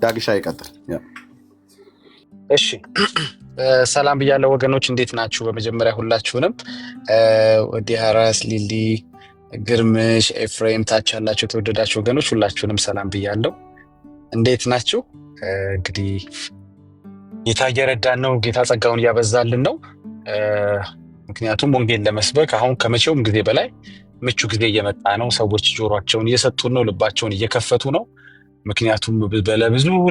ዳግሻ ይቀጥል። እሺ ሰላም ብያለሁ ወገኖች፣ እንዴት ናችሁ? በመጀመሪያ ሁላችሁንም ወዲ ሀራስ፣ ሊሊ፣ ግርምሽ፣ ኤፍሬም ታች ያላችሁ የተወደዳችሁ ወገኖች ሁላችሁንም ሰላም ብያለሁ። እንዴት ናችሁ? እንግዲህ ጌታ እየረዳን ነው። ጌታ ጸጋውን እያበዛልን ነው። ምክንያቱም ወንጌል ለመስበክ አሁን ከመቼውም ጊዜ በላይ ምቹ ጊዜ እየመጣ ነው። ሰዎች ጆሯቸውን እየሰጡን ነው፣ ልባቸውን እየከፈቱ ነው። ምክንያቱም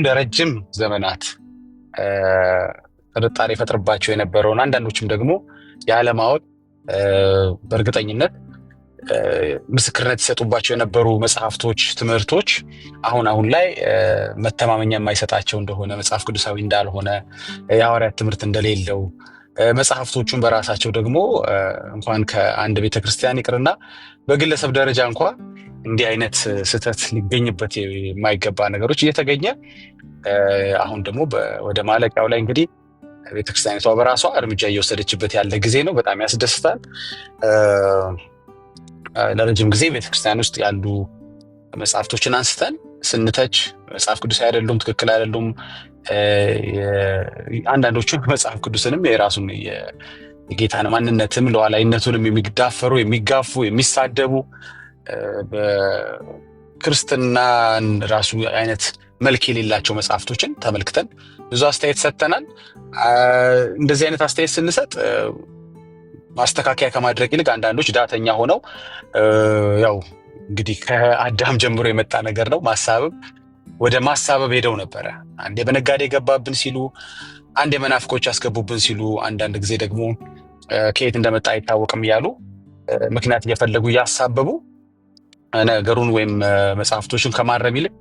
ለረጅም ዘመናት ጥርጣሬ ፈጥርባቸው የነበረውን አንዳንዶችም ደግሞ ያለማወቅ በእርግጠኝነት ምስክርነት ይሰጡባቸው የነበሩ መጽሐፍቶች፣ ትምህርቶች አሁን ላይ መተማመኛ የማይሰጣቸው እንደሆነ፣ መጽሐፍ ቅዱሳዊ እንዳልሆነ፣ የሐዋርያት ትምህርት እንደሌለው፣ መጽሐፍቶቹን በራሳቸው ደግሞ እንኳን ከአንድ ቤተክርስቲያን ይቅርና በግለሰብ ደረጃ እንኳ እንዲህ አይነት ስህተት ሊገኝበት የማይገባ ነገሮች እየተገኘ አሁን ደግሞ ወደ ማለቂያው ላይ እንግዲህ ቤተክርስቲያኒቷ በራሷ እርምጃ እየወሰደችበት ያለ ጊዜ ነው። በጣም ያስደስታል። ለረጅም ጊዜ ቤተክርስቲያን ውስጥ ያሉ መጽሐፍቶችን አንስተን ስንተች መጽሐፍ ቅዱስ አይደሉም፣ ትክክል አይደሉም፣ አንዳንዶቹን መጽሐፍ ቅዱስንም የራሱን የጌታን ማንነትም ሉዓላዊነቱንም የሚዳፈሩ፣ የሚጋፉ፣ የሚሳደቡ በክርስትናን ራሱ አይነት መልክ የሌላቸው መጽሐፍቶችን ተመልክተን ብዙ አስተያየት ሰጥተናል። እንደዚህ አይነት አስተያየት ስንሰጥ ማስተካከያ ከማድረግ ይልቅ አንዳንዶች ዳተኛ ሆነው ያው እንግዲህ ከአዳም ጀምሮ የመጣ ነገር ነው፣ ወደ ማሳበብ ሄደው ነበረ። አንዴ በነጋዴ ገባብን ሲሉ፣ አንዴ መናፍቆች ያስገቡብን ሲሉ፣ አንዳንድ ጊዜ ደግሞ ከየት እንደመጣ አይታወቅም እያሉ ምክንያት እየፈለጉ እያሳበቡ ነገሩን ወይም መጽሐፍቶችን ከማረም ይልቅ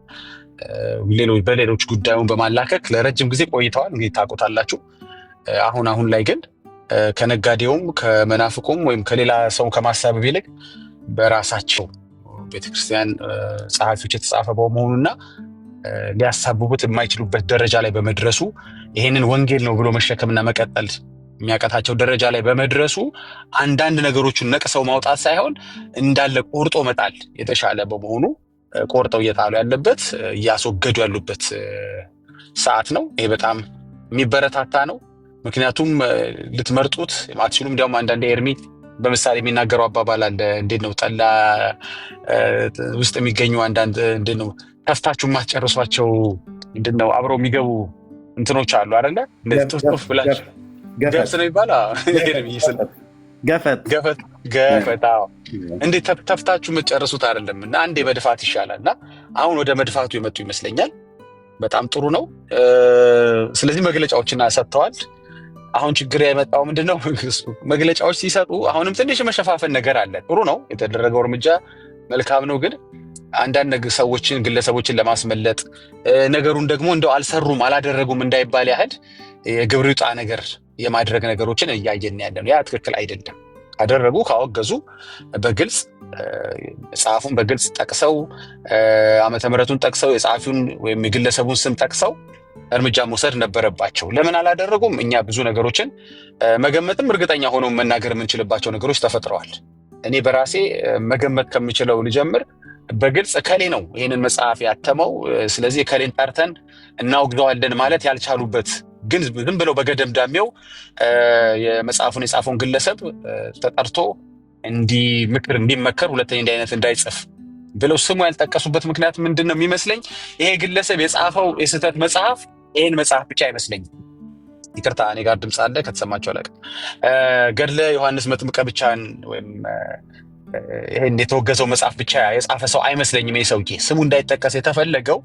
በሌሎች ጉዳዩን በማላከክ ለረጅም ጊዜ ቆይተዋል። እንግዲህ ታውቁታላችሁ። አሁን ላይ ግን ከነጋዴውም ከመናፍቁም ወይም ከሌላ ሰው ከማሳበብ ይልቅ በራሳቸው ቤተክርስቲያን ጸሐፊዎች የተጻፈ በመሆኑና ሊያሳብቡት የማይችሉበት ደረጃ ላይ በመድረሱ ይሄንን ወንጌል ነው ብሎ መሸከምና መቀጠል የሚያቀታቸው ደረጃ ላይ በመድረሱ አንዳንድ ነገሮችን ነቅሰው ማውጣት ሳይሆን እንዳለ ቆርጦ መጣል የተሻለ በመሆኑ ቆርጠው እየጣሉ ያለበት እያስወገዱ ያሉበት ሰዓት ነው። ይሄ በጣም የሚበረታታ ነው። ምክንያቱም ልትመርጡት አትችሉም። እንዲያውም አንዳንድ ኤርሚ በምሳሌ የሚናገረው አባባል አለ። እንዴት ነው ጠላ ውስጥ የሚገኙ አንዳንድ እንዴት ነው ተፍታችሁ ማትጨርሷቸው ምንድን ነው አብረው የሚገቡ እንትኖች አሉ አይደለ? እንደዚህ ጥፍጥፍ ብላችሁ ገብስ ነው ይባላል። ገፈት እንዴት ተፍታችሁ የምትጨርሱት አይደለም። እና አንዴ መድፋት ይሻላል። እና አሁን ወደ መድፋቱ የመጡ ይመስለኛል። በጣም ጥሩ ነው። ስለዚህ መግለጫዎችን ሰጥተዋል። አሁን ችግር የመጣው ምንድነው? መግለጫዎች ሲሰጡ አሁንም ትንሽ መሸፋፈን ነገር አለ። ጥሩ ነው የተደረገው እርምጃ መልካም ነው። ግን አንዳንድ ሰዎችን ግለሰቦችን ለማስመለጥ ነገሩን ደግሞ እንደው አልሰሩም አላደረጉም እንዳይባል ያህል የግብር ይውጣ ነገር የማድረግ ነገሮችን እያየን ያለ ነው። ያ ትክክል አይደለም። ካደረጉ ካወገዙ በግልጽ መጽሐፉን በግልጽ ጠቅሰው ዓመተ ምሕረቱን ጠቅሰው የጸሐፊውን ወይም የግለሰቡን ስም ጠቅሰው እርምጃ መውሰድ ነበረባቸው። ለምን አላደረጉም? እኛ ብዙ ነገሮችን መገመትም እርግጠኛ ሆኖ መናገር የምንችልባቸው ነገሮች ተፈጥረዋል። እኔ በራሴ መገመት ከምችለው ልጀምር። በግልጽ እከሌ ነው ይህንን መጽሐፍ ያተመው፣ ስለዚህ እከሌን ጠርተን እናወግዘዋለን ማለት ያልቻሉበት ግን ዝም ብለው በገደምዳሜው የመጽሐፉን የጻፈውን ግለሰብ ተጠርቶ ምክር እንዲመከር ሁለተኛ እንዲህ አይነት እንዳይጽፍ ብለው ስሙ ያልጠቀሱበት ምክንያት ምንድን ነው የሚመስለኝ? ይሄ ግለሰብ የጻፈው የስህተት መጽሐፍ ይህን መጽሐፍ ብቻ አይመስለኝም። ይቅርታ እኔ ጋር ድምፅ አለ ከተሰማቸው አላውቅም። ገድለ ዮሐንስ መጥምቀ ብቻን ወይም ይሄን የተወገዘው መጽሐፍ ብቻ የጻፈ ሰው አይመስለኝም። ይሄ ሰውዬ ስሙ እንዳይጠቀስ የተፈለገው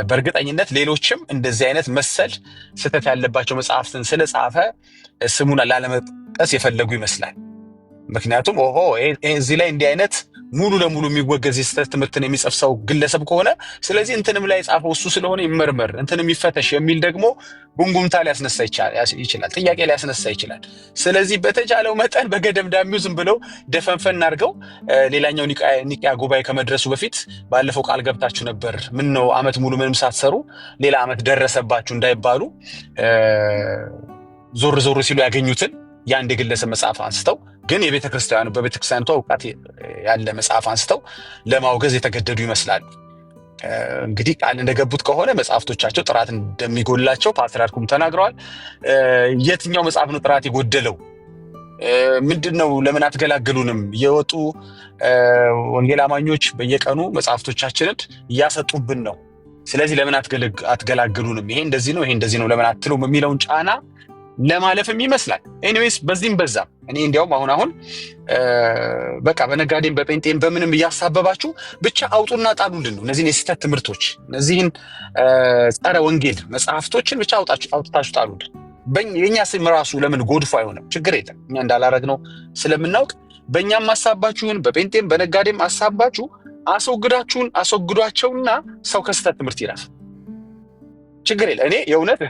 በእርግጠኝነት ሌሎችም እንደዚህ አይነት መሰል ስህተት ያለባቸው መጽሐፍትን ስለጻፈ ስሙን ላለመጥቀስ የፈለጉ ይመስላል። ምክንያቱም እዚህ ላይ እንዲህ አይነት ሙሉ ለሙሉ የሚወገዝ የስህተት ትምህርትን የሚጽፍ ሰው ግለሰብ ከሆነ ስለዚህ እንትንም ላይ የጻፈው እሱ ስለሆነ ይመርመር፣ እንትንም ይፈተሽ የሚል ደግሞ ጉምጉምታ ሊያስነሳ ይችላል፣ ጥያቄ ሊያስነሳ ይችላል። ስለዚህ በተቻለው መጠን በገደምዳሚው ዝም ብለው ደፈንፈን አድርገው ሌላኛው ኒቅያ ጉባኤ ከመድረሱ በፊት ባለፈው ቃል ገብታችሁ ነበር፣ ምን ነው ዓመት ሙሉ ምንም ሳትሰሩ ሌላ ዓመት ደረሰባችሁ እንዳይባሉ ዞር ዞር ሲሉ ያገኙትን የአንድ የግለሰብ መጽሐፍ አንስተው ግን በቤተክርስቲያኒቷ እውቀት ያለ መጽሐፍ አንስተው ለማውገዝ የተገደዱ ይመስላሉ። እንግዲህ ቃል እንደገቡት ከሆነ መጽሐፍቶቻቸው ጥራት እንደሚጎላቸው ፓትርያርኩም ተናግረዋል። የትኛው መጽሐፍ ነው ጥራት የጎደለው? ምንድን ነው? ለምን አትገላግሉንም? የወጡ ወንጌል አማኞች በየቀኑ መጽሐፍቶቻችንን እያሰጡብን ነው። ስለዚህ ለምን አትገላግሉንም? ይሄ እንደዚህ ነው፣ ይሄ እንደዚህ ነው ለምን አትሉም የሚለውን ጫና ለማለፍም ይመስላል። ኤኒዌይስ በዚህም በዛም እኔ እንዲያውም አሁን በቃ በነጋዴም በጴንጤም በምንም እያሳበባችሁ ብቻ አውጡና ጣሉልን ነው እነዚህን የስህተት ትምህርቶች፣ እነዚህን ጸረ ወንጌል መጽሐፍቶችን ብቻ አውጥታችሁ ጣሉልን። የእኛ ስም ራሱ ለምን ጎድፎ አይሆንም? ችግር የለም እኛ እንዳላረግነው ስለምናውቅ በእኛም አሳባችሁን በጴንጤም በነጋዴም አሳባችሁ አስወግዷቸውና ሰው ከስህተት ትምህርት ይራፍ። ችግር የለ። እኔ የእውነት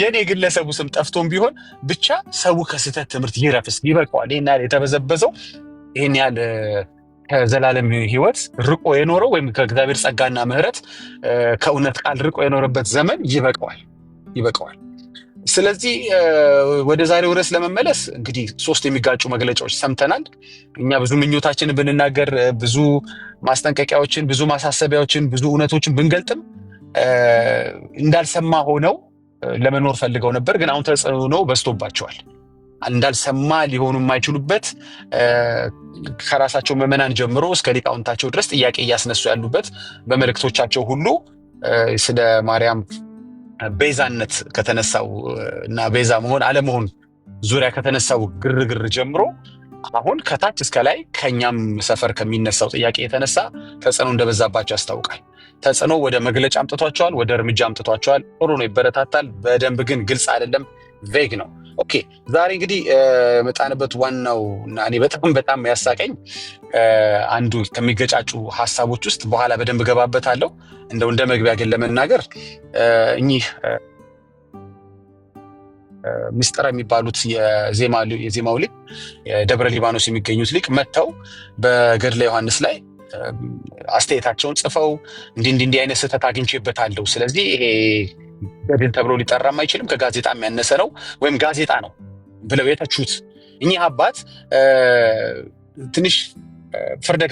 የእኔ ግለሰቡ ስም ጠፍቶም ቢሆን ብቻ ሰው ከስህተት ትምህርት ይረፍስ፣ ይበቃዋል። ይህን ያህል የተበዘበዘው ይህን ያህል ከዘላለም ሕይወት ርቆ የኖረው ወይም ከእግዚአብሔር ጸጋና ምሕረት ከእውነት ቃል ርቆ የኖረበት ዘመን ይበቃዋል። ስለዚህ ወደ ዛሬው ርዕስ ለመመለስ እንግዲህ 3 የሚጋጩ መግለጫዎች ሰምተናል። እኛ ብዙ ምኞታችንን ብንናገር፣ ብዙ ማስጠንቀቂያዎችን፣ ብዙ ማሳሰቢያዎችን፣ ብዙ እውነቶችን ብንገልጥም እንዳልሰማ ሆነው ለመኖር ፈልገው ነበር። ግን አሁን ተጽዕኖ በዝቶባቸዋል። እንዳልሰማ ሊሆኑ የማይችሉበት ከራሳቸው ምዕመናን ጀምሮ እስከ ሊቃውንታቸው ድረስ ጥያቄ እያስነሱ ያሉበት በመልእክቶቻቸው ሁሉ ስለ ማርያም ቤዛነት ከተነሳው እና ቤዛ መሆን አለመሆን ዙሪያ ከተነሳው ግርግር ጀምሮ አሁን ከታች እስከ ላይ ከኛም ሰፈር ከሚነሳው ጥያቄ የተነሳ ተጽዕኖ እንደበዛባቸው ያስታውቃል። ተጽዕኖ ወደ መግለጫ አምጥቷቸዋል፣ ወደ እርምጃ አምጥቷቸዋል። ጥሩ ነው፣ ይበረታታል። በደንብ ግን ግልጽ አይደለም፣ ቬግ ነው። ኦኬ ዛሬ እንግዲህ መጣንበት ዋናው እና እኔ በጣም ያሳቀኝ አንዱ ከሚገጫጩ ሀሳቦች ውስጥ በኋላ በደንብ ገባበታለሁ። እንደ መግቢያ ግን ለመናገር እኚህ ምስጢር የሚባሉት የዜማው ሊቅ የደብረ ሊባኖስ የሚገኙት ሊቅ መጥተው በገድለ ዮሐንስ ላይ አስተያየታቸውን ጽፈው እንዲህ አይነት ስህተት አግኝቼበታለሁ፣ ስለዚህ ይሄ ገድል ተብሎ ሊጠራም አይችልም፣ ከጋዜጣ የሚያነሰ ነው ወይም ጋዜጣ ነው ብለው የተቹት እኚህ አባት ትንሽ ፍርደ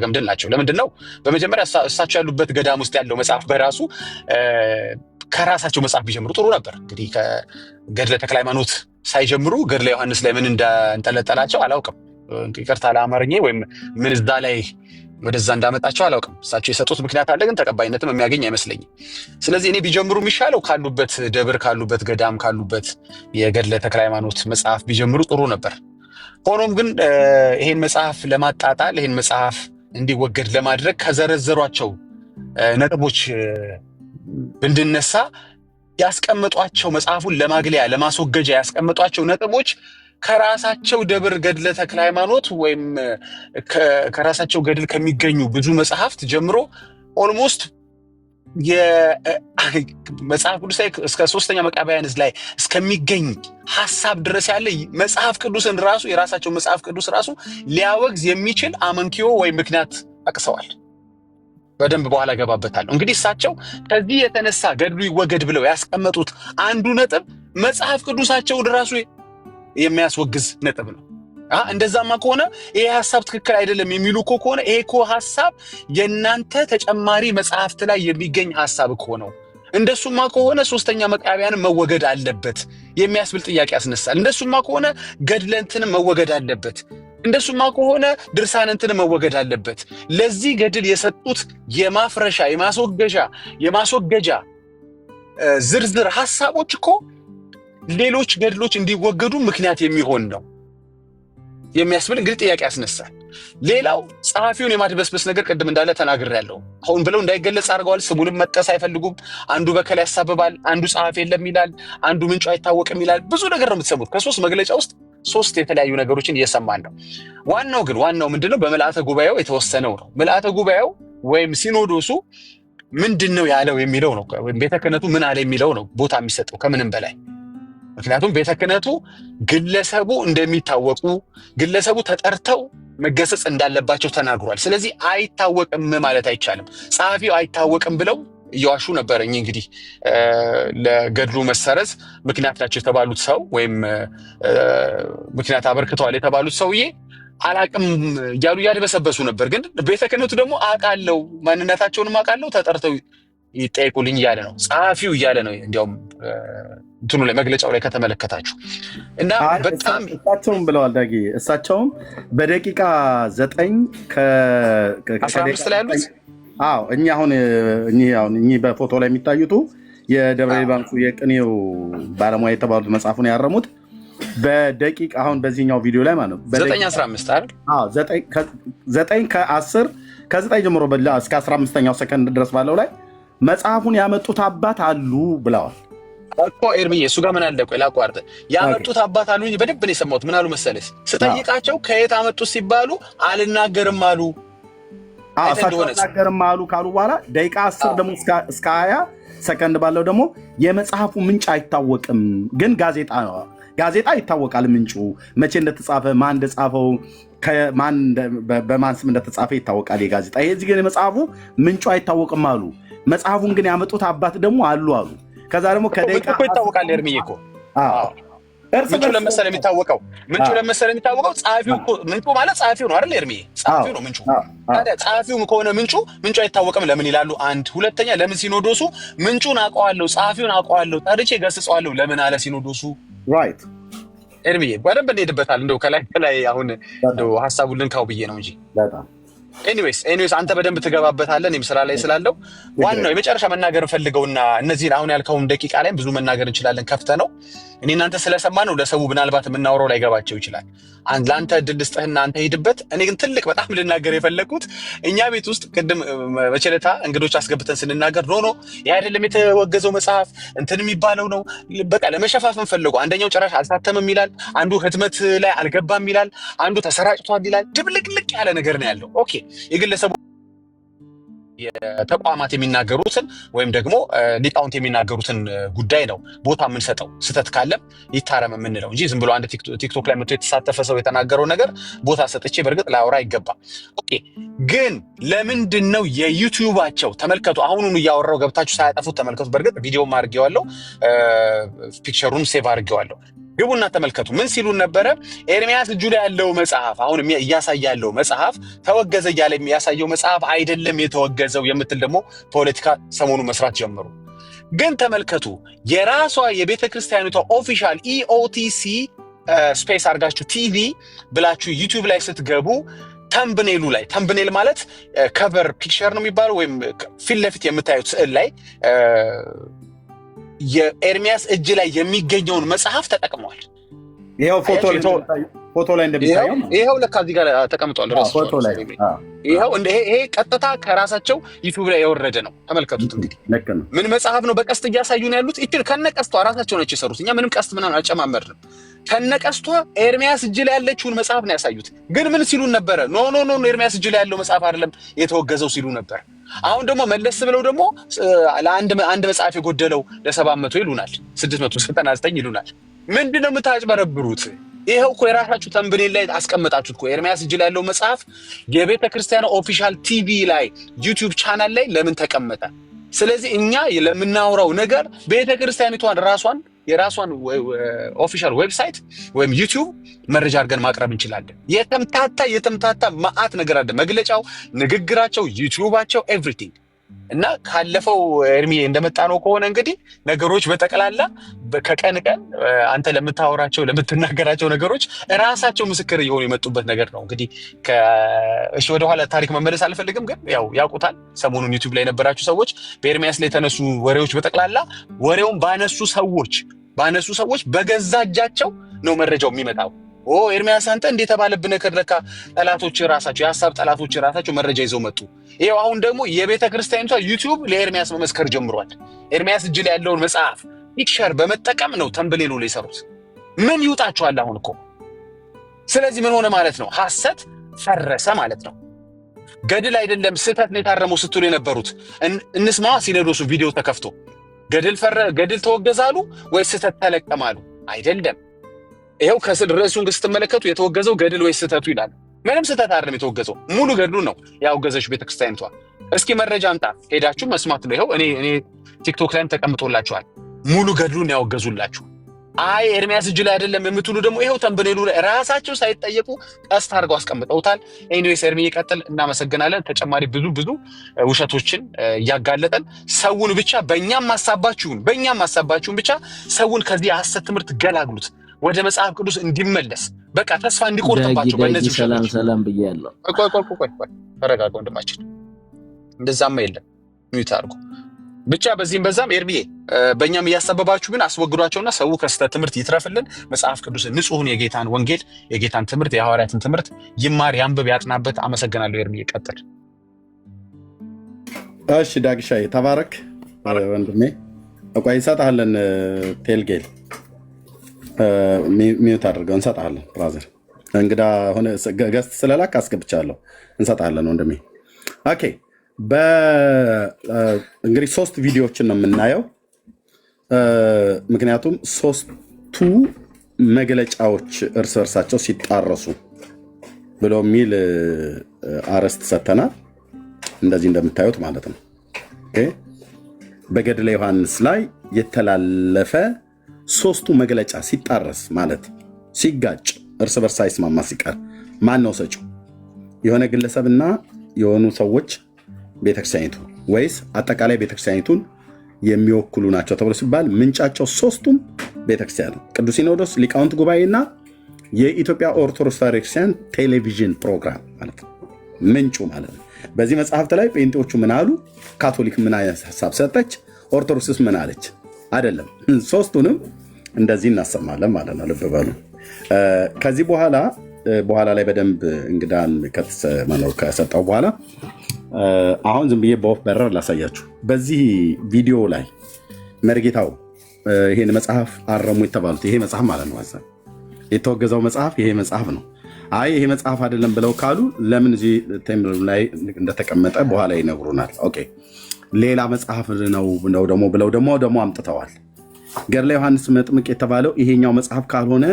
ገምድል ናቸው። ለምንድን ነው? በመጀመሪያ እሳቸው ያሉበት ገዳም ውስጥ ያለው መጽሐፍ በራሱ ከራሳቸው መጽሐፍ ቢጀምሩ ጥሩ ነበር። እንግዲህ ከገድለ ተክለ ሃይማኖት ሳይጀምሩ ገድለ ዮሐንስ ላይ ምን እንዳንጠለጠላቸው አላውቅም። ይቅርታ ለአማርኛ ወይም ምን እዛ ላይ ወደዛ እንዳመጣቸው አላውቅም። እሳቸው የሰጡት ምክንያት አለ፣ ግን ተቀባይነትም የሚያገኝ አይመስለኝም። ስለዚህ እኔ ቢጀምሩ የሚሻለው ካሉበት ደብር፣ ካሉበት ገዳም፣ ካሉበት የገድለ ተክለ ሃይማኖት መጽሐፍ ቢጀምሩ ጥሩ ነበር። ሆኖም ግን ይሄን መጽሐፍ ለማጣጣል ይሄን መጽሐፍ እንዲወገድ ለማድረግ ከዘረዘሯቸው ነጥቦች እንድነሳ ያስቀመጧቸው መጽሐፉን ለማግለያ ለማስወገጃ ያስቀመጧቸው ነጥቦች ከራሳቸው ደብር ገድለ ተክለ ሃይማኖት ወይም ከራሳቸው ገድል ከሚገኙ ብዙ መጽሐፍት ጀምሮ ኦልሞስት የመጽሐፍ ቅዱስ ላይ እስከ 3ኛ መቃብያን ላይ እስከሚገኝ ሐሳብ ድረስ ያለ መጽሐፍ ቅዱስን ራሱ የራሳቸው መጽሐፍ ቅዱስ ራሱ ሊያወግዝ የሚችል አመንኪዮ ወይም ምክንያት ጠቅሰዋል። በደንብ በኋላ ገባበታለሁ። እንግዲህ እሳቸው ከዚህ የተነሳ ገድሉ ይወገድ ብለው ያስቀመጡት አንዱ ነጥብ መጽሐፍ ቅዱሳቸውን ራሱ የሚያስወግዝ ነጥብ ነው። እንደዛማ ከሆነ ይሄ ሐሳብ ትክክል አይደለም የሚሉ ከሆነ ይሄ ሐሳብ የእናንተ ተጨማሪ መጽሐፍት ላይ የሚገኝ ሐሳብ ነው። እንደሱማ ከሆነ 3ኛ መቃብያን መወገድ አለበት የሚያስብል ጥያቄ ያስነሳል። እንደሱማ ከሆነ ገድለ እንትን መወገድ አለበት። እንደሱማ ከሆነ ድርሳነ እንትን መወገድ አለበት። ለዚህ ገድል የሰጡት የማፍረሻ የማስወገጃ ዝርዝር ሐሳቦች እኮ ሌሎች ገድሎች እንዲወገዱ ምክንያት የሚሆን ነው የሚያስብል እንግዲህ ጥያቄ ያስነሳል። ሌላው ጸሐፊውን የማድበስበስ ነገር ቅድም እንዳለ ተናግሬያለሁ። ሆን ብለው እንዳይገለጽ አድርገዋል። ስሙንም መጥቀስ አይፈልጉም። አንዱ በከላይ ያሳብባል፣ አንዱ ጸሐፊ የለም ይላል፣ አንዱ ምንጩ አይታወቅም ይላል። ብዙ ነገር ነው የምትሰሙት። ከ3 መግለጫ ውስጥ 3 የተለያዩ ነገሮችን እየሰማን ነው። ዋናው ምንድነው? በምልአተ ጉባኤው የተወሰነው ነው። ምልአተ ጉባኤው ወይም ሲኖዶሱ ምንድነው ያለው የሚለው ነው። ወይም ቤተ ክህነቱ ምን አለ የሚለው ነው ቦታ የሚሰጠው ከምንም በላይ። ምክንያቱም ቤተ ክህነቱ ግለሰቡ እንደሚታወቁ ግለሰቡ ተጠርተው መገሰጽ እንዳለባቸው ተናግሯል። ስለዚህ አይታወቅም ማለት አይቻልም። ጸሐፊው አይታወቅም ብለው እየዋሹ ነበር። እንግዲህ ለገድሉ መሰረዝ ምክንያት ናቸው የተባሉት ሰው ወይም ምክንያት አበርክተዋል የተባሉት ሰውዬ አላቅም እያሉ እያድበሰበሱ ነበር። ግን ቤተ ክህነቱ ደግሞ አውቃለሁ፣ ማንነታቸውንም አውቃለሁ፣ ተጠርተው ይጠይቁልኝ እያለ ነው። ጸሐፊው እያለ ነው። እንዲያውም እንትኑ ላይ መግለጫው ላይ ከተመለከታችሁ እና በጣም እሳቸውም ብለዋል ዳጊ። እሳቸውም በደቂቃ 9 ከ15 ላይ ያሉት አዎ እኚህ በፎቶ ላይ የሚታዩት የደብረ ሊባኖሱ የቅኔው ባለሙያ የተባሉት መጽሐፉን ያረሙት በደቂቃ አሁን በዚህኛው ቪዲዮ ላይ ማለት ነው 9:15 አይደል? አዎ 9 ከ10 ከ9 ጀምሮ እስከ 15ኛው ሰከንድ ድረስ ባለው ላይ መጽሐፉን ያመጡት አባት አሉ ብለዋል እኮ ኤርሚዬ። እሱ ጋር ምን አለ? ቆይ ላቋርጥ። ያመጡት አባት አሉ እንጂ በደንብ ነው የሰማሁት። ምን አሉ መሰለህ? ስጠይቃቸው ከየት አመጡት ሲባሉ አልናገርም አሉ። አልናገርም አሉ ካሉ በኋላ ደቂቃ 10 ደግሞ እስከ 20 ሰከንድ ባለው ደግሞ የመጽሐፉ ምንጭ አይታወቅም፣ ግን ጋዜጣ ይታወቃል። ምንጩ መቼ እንደተጻፈ ማን እንደጻፈው በማን ስም እንደተጻፈ ይታወቃል የጋዜጣ። ይሄ ግን የመጽሐፉ ምንጩ አይታወቅም አሉ። መጽሐፉን ግን ያመጡት አባት ደግሞ አሉ። ከዛ ደግሞ ከደቂቃ ይታወቃል። ኤርሚዬ እኮ ምንጩ ለመሰለ የሚታወቀው ጸሐፊው እኮ ምንጩ ማለት ጸሐፊው ነው አይደል ኤርሚዬ? ጸሐፊው ነው ምንጩ። ታዲያ ጸሐፊው ከሆነ ምንጩ አይታወቅም ለምን ይላሉ? አንድ ሁለተኛ፣ ለምን ሲኖዶሱ ምንጩን አውቀዋለሁ ጸሐፊውን አውቀዋለሁ ጠርቼ ገስጸዋለሁ ለምን አለ ሲኖዶሱ? ራይት ኤርሚዬ በደንብ እንሄድበታል። እንደው ከላይ አሁን እንደው ሀሳቡን ልንካው ብዬ ነው እንጂ በጣም ኤኒዌይስ አንተ በደንብ ትገባበታለህ። እኔም ስራ ላይ ስላለው ዋናው የመጨረሻ መናገር ፈልገውና እነዚህን አሁን ያልከውን ደቂቃ ላይ ብዙ መናገር እንችላለን። ከፍተ ነው እኔ እናንተ ስለሰማ ነው ለሰው ምናልባት የምናወራው ላይገባቸው ይችላል። ለአንተ እድል ልስጥህና አንተ ሂድበት። እኔ ግን ትልቅ በጣም ልናገር የፈለግኩት እኛ ቤት ውስጥ ቅድም መቸለታ እንግዶች አስገብተን ስንናገር ኖ ይህ አይደለም የተወገዘው መጽሐፍ እንትን የሚባለው ነው በቃ ለመሸፋፈን ፈለጉ። አንደኛው ጭራሽ አልታተምም ይላል፣ አንዱ ህትመት ላይ አልገባም ይላል፣ አንዱ ተሰራጭቷል ይላል። ድብልቅልቅ ያለ ነገር ነው ያለው። ኦኬ የግለሰቡ የተቋማት የሚናገሩትን ወይም ደግሞ ሊቃውንት የሚናገሩትን ጉዳይ ነው ቦታ የምንሰጠው። ስህተት ካለም ይታረም የምንለው እንጂ ዝም ብሎ አንድ ቲክቶክ ላይ መጥቶ የተሳተፈ ሰው የተናገረው ነገር ቦታ ሰጥቼ በእርግጥ ላወራ አይገባም። ኦኬ ግን ለምንድን ነው የዩቲዩባቸው ተመልከቱ። አሁኑን እያወራው ገብታችሁ ሳያጠፉት ተመልከቱ። በእርግጥ ቪዲዮም አድርጌዋለሁ፣ ፒክቸሩን ሴቭ አድርጌዋለሁ። ግቡና ተመልከቱ። ምን ሲሉን ነበረ? ኤርሚያስ እጁ ላይ ያለው መጽሐፍ አሁን እያሳየ ያለው መጽሐፍ ተወገዘ እያለ የሚያሳየው መጽሐፍ አይደለም የተወገዘው የምትል ደግሞ ፖለቲካ ሰሞኑ መስራት ጀመሩ። ግን ተመልከቱ የራሷ የቤተ ክርስቲያኒቷ ኦፊሻል ኢኦቲሲ ስፔስ አድርጋችሁ ቲቪ ብላችሁ ዩቲዩብ ላይ ስትገቡ ተምብኔሉ ላይ ተምብኔል ማለት ከቨር ፒክቸር ነው የሚባለው ወይም ፊት ለፊት የምታዩት ስዕል ላይ የኤርሚያስ እጅ ላይ የሚገኘውን መጽሐፍ ተጠቅመዋል። ይሄው ፎቶ ላይ እንደሚታየው ይሄው ለካ እዚህ ጋር ተቀምጧል። ፎቶ ላይ ይሄው ይሄ ቀጥታ ከራሳቸው ዩቲዩብ ላይ የወረደ ነው። ተመልከቱት። እንግዲህ ምን መጽሐፍ ነው በቀስት እያሳዩ ነው ያሉት። እቺ ከነቀስቷ ራሳቸው ነች የሰሩት። እኛ ምንም ቀስት ምናምን አልጨማመርንም። ከነቀስቷ ኤርሚያስ እጅ ላይ ያለችውን መጽሐፍ ነው ያሳዩት። ግን ምን ሲሉን ነበረ? ኖ ኤርሚያስ እጅ ላይ ያለው መጽሐፍ አይደለም የተወገዘው ሲሉ ነበር። አሁን ደግሞ መለስ ብለው ደግሞ ለአንድ መጽሐፍ የጎደለው ለ700 ይሉናል፣ 699 ይሉናል። ምንድነው የምታጭበረብሩት? ይሄው እኮ የራሳችሁ ተምብኔል ላይ አስቀምጣችሁት እኮ ኤርሚያስ እጅ ላይ ያለው መጽሐፍ የቤተ ክርስቲያኑ ኦፊሻል ቲቪ ላይ ዩቲዩብ ቻናል ላይ ለምን ተቀመጠ? ስለዚህ እኛ ለምናወራው ነገር ቤተ ክርስቲያኒቷን የራሷን ኦፊሻል ዌብሳይት ወይም ዩቲዩብ መረጃ አድርገን ማቅረብ እንችላለን። የተምታታ መዓት ነገር አለ። መግለጫው፣ ንግግራቸው፣ ዩቲዩባቸው ኤቭሪቲንግ እና ካለፈው ኤርሚ እንደመጣ ነው ከሆነ እንግዲህ ነገሮች በጠቅላላ ከቀን ቀን አንተ ለምታወራቸው ለምትናገራቸው ነገሮች ራሳቸው ምስክር እየሆኑ የመጡበት ነገር ነው። እንግዲህ እሺ ወደኋላ ታሪክ መመለስ አልፈልግም፣ ግን ያው ያውቁታል። ሰሞኑን ዩቲዩብ ላይ የነበራችሁ ሰዎች በኤርሚያስ ላይ የተነሱ ወሬዎች በጠቅላላ ወሬውን ባነሱ ሰዎች በገዛ እጃቸው ነው መረጃው የሚመጣው። ኤርሚያስ አንተ እንዴት ተባለብህ ነገር ለካ ጠላቶች ራሳቸው የሐሳብ ጠላቶች ራሳቸው መረጃ ይዘው መጡ። ይሄው አሁን ደግሞ የቤተ ክርስቲያኒቷ ዩቲዩብ ለኤርሚያስ መመስከር ጀምሯል። ኤርሚያስ እጅ ላይ ያለውን መጽሐፍ ፒክቸር በመጠቀም ነው ተምብኔሉ ላይ ሰሩት። ምን ይውጣቸዋል አሁን እኮ። ስለዚህ ምን ሆነ ማለት ነው? ሐሰት ፈረሰ ማለት ነው። ገድል አይደለም ስህተት ነው የታረመው ስትሉ የነበሩት እንስማ። ሲኖዶሱ ቪዲዮ ተከፍቶ ገድል ተወገዛሉ ወይ ስህተት ተለቀማሉ? አይደለም። ይሄው ከስል ርዕሱን ስትመለከቱ የተወገዘው ገድል ወይ ስህተቱ ይላል። ምንም ስህተት አይደለም የተወገዘው፣ ሙሉ ገድሉ ነው ያወገዘች ቤተክርስቲያኒቷ። እስኪ መረጃ አምጣ ሄዳችሁ መስማት ነው። ይሄው እኔ ቲክቶክ ላይም ተቀምጦላችኋል። ሙሉ ገድሉን ያወገዙላችሁ። አይ ኤርሚያስ እጅ ላይ አይደለም የምትሉ ደግሞ ይሄው ተምብኔሉ ላይ ራሳቸው ሳይጠየቁ ቀስት አድርገው አስቀምጠውታል። ኤኒዌይስ ኤርሚ ይቀጥል። እናመሰግናለን። ተጨማሪ ብዙ ውሸቶችን እያጋለጠን ሰውን ብቻ በእኛም ማሳባችሁን ብቻ ሰውን ከዚህ የሐሰት ትምህርት ገላግሉት፣ ወደ መጽሐፍ ቅዱስ እንዲመለስ በቃ ተስፋ እንዲቆርጥባቸው። በእነዚህ ሰላም ብያለሁ። ቆይ ተረጋጋ ወንድማችን። እንደዛማ የለም። ሚዩት አድርጉ ብቻ። በዚህም በዛም ኤርሚዬ በእኛም እያሰበባችሁ ግን አስወግዷቸውና ሰው ከስህተት ትምህርት ይትረፍልን። መጽሐፍ ቅዱስ ንጹሑን የጌታን ወንጌል የጌታን ትምህርት የሐዋርያትን ትምህርት ይማር ያንብብ ያጥናበት። አመሰግናለሁ ኤርሚዬ፣ ቀጥል። እሺ ዳግሻዬ ተባረክ ወንድሜ። ቆይ እንሰጥሃለን። ቴልጌል ሚዩት አድርገው እንሰጥሃለን። ብራዘር እንግዳ ሆነ ገስት ስለላክ አስገብቻለሁ። እንሰጥሃለን ወንድሜ። ኦኬ እንግዲህ 3 ቪዲዮዎችን ነው የምናየው። ምክንያቱም 3ቱ መግለጫዎች እርስ በርሳቸው ሲጣረሱ ብሎ የሚል አርዕስት ሰጥተናል። እንደዚህ እንደምታዩት ማለት ነው። በገድለ ዮሐንስ ላይ የተላለፈ 3ቱ መግለጫ ሲጣረስ ማለት ሲጋጭ፣ እርስ በርስ ሳይስማማ ሲቀር ማን ነው ሰጪው? የሆነ ግለሰብና የሆኑ ሰዎች ቤተክርስቲያኒቱ ወይስ አጠቃላይ ቤተክርስቲያኒቱን የሚወክሉ ናቸው ተብሎ ሲባል ምንጫቸው 3ቱም ቤተክርስቲያን ነው። ቅዱስ ሲኖዶስ፣ ሊቃውንት ጉባኤና የኢትዮጵያ ኦርቶዶክስ ተዋሕዶ ቤተክርስቲያን ቴሌቪዥን ፕሮግራም ማለት ነው ምንጩ ማለት ነው። በዚህ መጽሐፍት ላይ ጴንጤዎቹ ምን አሉ? ካቶሊክ ምን አይነት ሀሳብ ሰጠች? ኦርቶዶክስስ ምን አለች? አይደለም 3ቱንም እንደዚህ እናሰማለን ማለት ነው። ልብ በሉ። ከዚህ በኋላ ላይ በደንብ እንግዳን ከሰጠው በኋላ አሁን ዝም ብዬ በወፍ በረር ላሳያችሁ። በዚህ ቪዲዮ ላይ መርጌታው ይሄን መጽሐፍ አረሙ የተባሉት ይሄ መጽሐፍ ማለት ነው የተወገዘው መጽሐፍ ይሄ መጽሐፍ ነው። አይ ይሄ መጽሐፍ አይደለም ብለው ካሉ ለምን እዚህ ቴምብር ላይ እንደተቀመጠ በኋላ ይነግሩናል። ኦኬ ሌላ መጽሐፍ ነው ደግሞ ብለው ደግሞ አምጥተዋል። ገድለ ዮሐንስ መጥምቅ የተባለው ይሄኛው መጽሐፍ ካልሆነ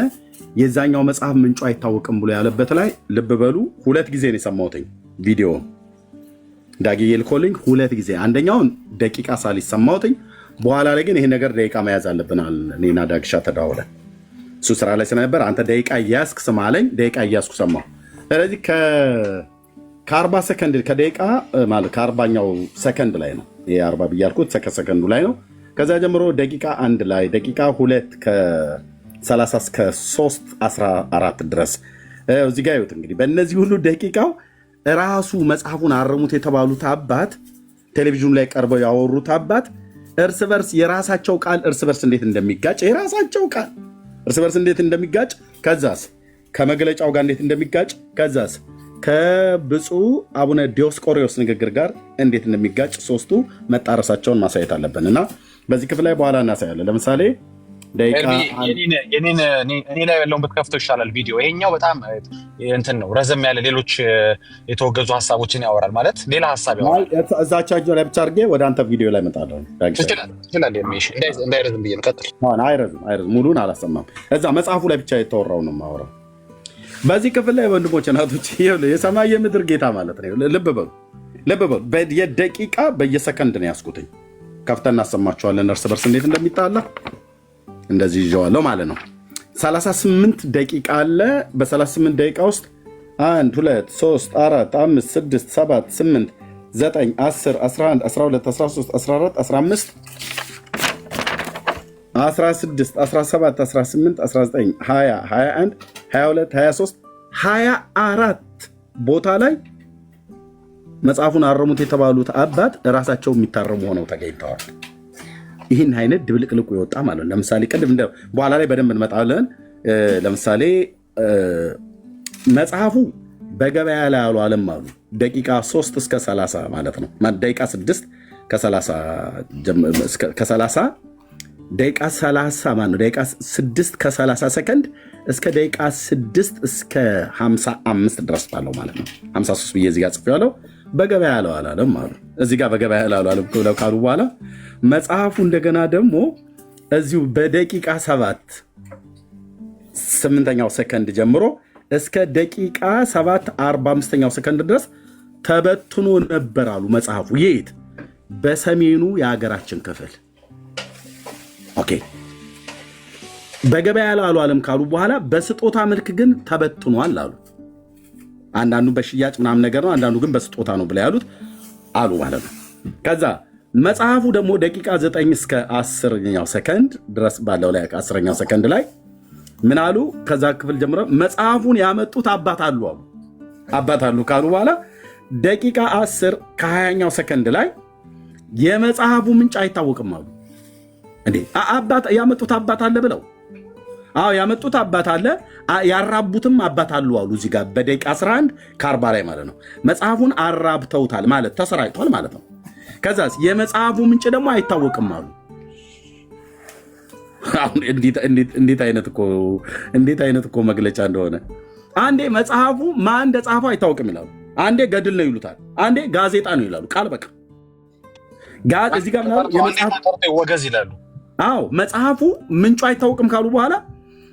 የዛኛው መጽሐፍ ምንጩ አይታወቅም ብሎ ያለበት ላይ ልብ በሉ። 2 ጊዜ ነው የሰማሁትኝ ቪዲዮ ዳጊ ልኮልኝ 2 ጊዜ። አንደኛውን ደቂቃ ሳልይዝ ሰማሁትኝ። በኋላ ላይ ግን ይሄ ነገር ደቂቃ መያዝ አለብናል። እኔና ዳግሻ ተደዋውለን እሱ ስራ ላይ ስለነበር አንተ ደቂቃ እያስክ ስማ አለኝ። ደቂቃ እያስኩ ሰማሁ። ስለዚህ ከ40 ሰከንድ ከደቂቃ ማለት ከ40ኛው ሰከንድ ላይ ነው ይሄ 40 ብያልኩት ሰከንዱ ላይ ነው። ከዛ ጀምሮ ደቂቃ 1 ላይ ደቂቃ 2 ከ30 እስከ 3:14 ድረስ እዚህ ጋር ይወት እንግዲህ በእነዚህ ሁሉ ደቂቃው ራሱ መጽሐፉን አረሙት የተባሉት አባት ቴሌቪዥኑ ላይ ቀርበው ያወሩት አባት እርስ በርስ የራሳቸው ቃል እርስ በርስ እንዴት እንደሚጋጭ የራሳቸው ቃል እርስ በርስ እንዴት እንደሚጋጭ ከዛስ ከመግለጫው ጋር እንዴት እንደሚጋጭ ከዛስ ከብፁዕ አቡነ ዲዮስቆሪዎስ ንግግር ጋር እንዴት እንደሚጋጭ 3ቱ መጣረሳቸውን ማሳየት አለብን እና በዚህ ክፍል ላይ በኋላ እናሳያለን። ለምሳሌ እኔ ላይ ያለውን ብትከፍተው ይሻላል ቪዲዮ። ይሄኛው በጣም እንትን ነው ረዘም ያለ ሌሎች የተወገዙ ሀሳቦችን ያወራል ማለት ሌላ ሀሳብ ያወራል። እዛቻቸው ላይ ብቻ አድርጌ ወደ አንተ ቪዲዮ ላይ እመጣለሁ። ይችላል እንዳይረዝም ብዬ ነው። ቀጥል። አይረዝም ሙሉን አላሰማም። እዛ መጽሐፉ ላይ ብቻ የተወራው ነው የማወራው። በዚህ ክፍል ላይ ወንድሞች እናቶች የሰማይ የምድር ጌታ ማለት ነው። ልብ በሉ የደቂቃ በየሰከንድ ነው ያስኩትኝ። ከፍተን እናሰማችኋለን እርስ በርስ እንዴት እንደሚጣላ እንደዚህ ይዤዋለሁ ማለት ነው። 38 ደቂቃ አለ። በ38 ደቂቃ ውስጥ 1 2 3 4 5 6 7 8 9 10 11 12 13 14 15 16 17 18 19 20 21 22 23 24 ቦታ ላይ መጽሐፉን አረሙት የተባሉት አባት እራሳቸው የሚታረሙ ሆነው ተገኝተዋል። ይህን አይነት ድብልቅልቁ የወጣ ማለት ነው። ለምሳሌ ቅድም በኋላ ላይ በደንብ እንመጣለን። ለምሳሌ መጽሐፉ በገበያ ላይ አልዋለም አሉ። ደቂቃ 3 እስከ 30 ማለት ነው። ደቂቃ 6 ከ30 ደቂቃ 30 ማለት ነው። ደቂቃ 6 ከ30 ሰከንድ እስከ ደቂቃ 6 እስከ 55 ድረስ ባለው ማለት ነው። 53 ብዬ እዚህ ጋር ጽፌዋለሁ። በገበያ ላይ አልዋለም አሉ። እዚህ ጋር በገበያ ላይ አልዋለም ብለው ካሉ በኋላ መጽሐፉ እንደገና ደግሞ እዚሁ በደቂቃ 7 8ኛው ሰከንድ ጀምሮ እስከ ደቂቃ 7 45ኛው ሰከንድ ድረስ ተበትኖ ነበር አሉ። መጽሐፉ የት? በሰሜኑ የሀገራችን ክፍል። ኦኬ በገበያ ላይ አልዋለም ካሉ በኋላ በስጦታ መልክ ግን ተበትኗል አሉ። አንዳንዱ በሽያጭ ምናምን ነገር ነው፣ አንዳንዱ ግን በስጦታ ነው ብለው ያሉት አሉ ማለት ነው። ከዛ መጽሐፉ ደግሞ ደቂቃ 9 እስከ 10ኛው ሰከንድ ድረስ ባለው ላይ 10ኛው ሰከንድ ላይ ምን አሉ? ከዛ ክፍል ጀምሮ መጽሐፉን ያመጡት አባት አሉ ካሉ በኋላ ደቂቃ 10 ከ20ኛው ሰከንድ ላይ የመጽሐፉ ምንጭ አይታወቅም አሉ። እንዴ አባት ያመጡት አባት አለ ብለው? አዎ ያመጡት አባት አለ፣ ያራቡትም አባት አሉ አሉ። እዚህ ጋር በደቂቃ 11 ከ40 ላይ ማለት ነው። መጽሐፉን አራብተውታል ማለት ተሰራጭቷል ማለት ነው። ከዛስ የመጽሐፉ ምንጭ ደግሞ አይታወቅም አሉ። አሁን እንዴት አይነት እኮ መግለጫ እንደሆነ። አንዴ መጽሐፉ ማን እንደጻፈው አይታወቅም ይላሉ። አንዴ ገድል ነው ይሉታል፣ አንዴ ጋዜጣ ነው ይላሉ። ቃል በቃ እዚህ ጋር ወገዝ ይላሉ። አዎ መጽሐፉ ምንጩ አይታወቅም ካሉ በኋላ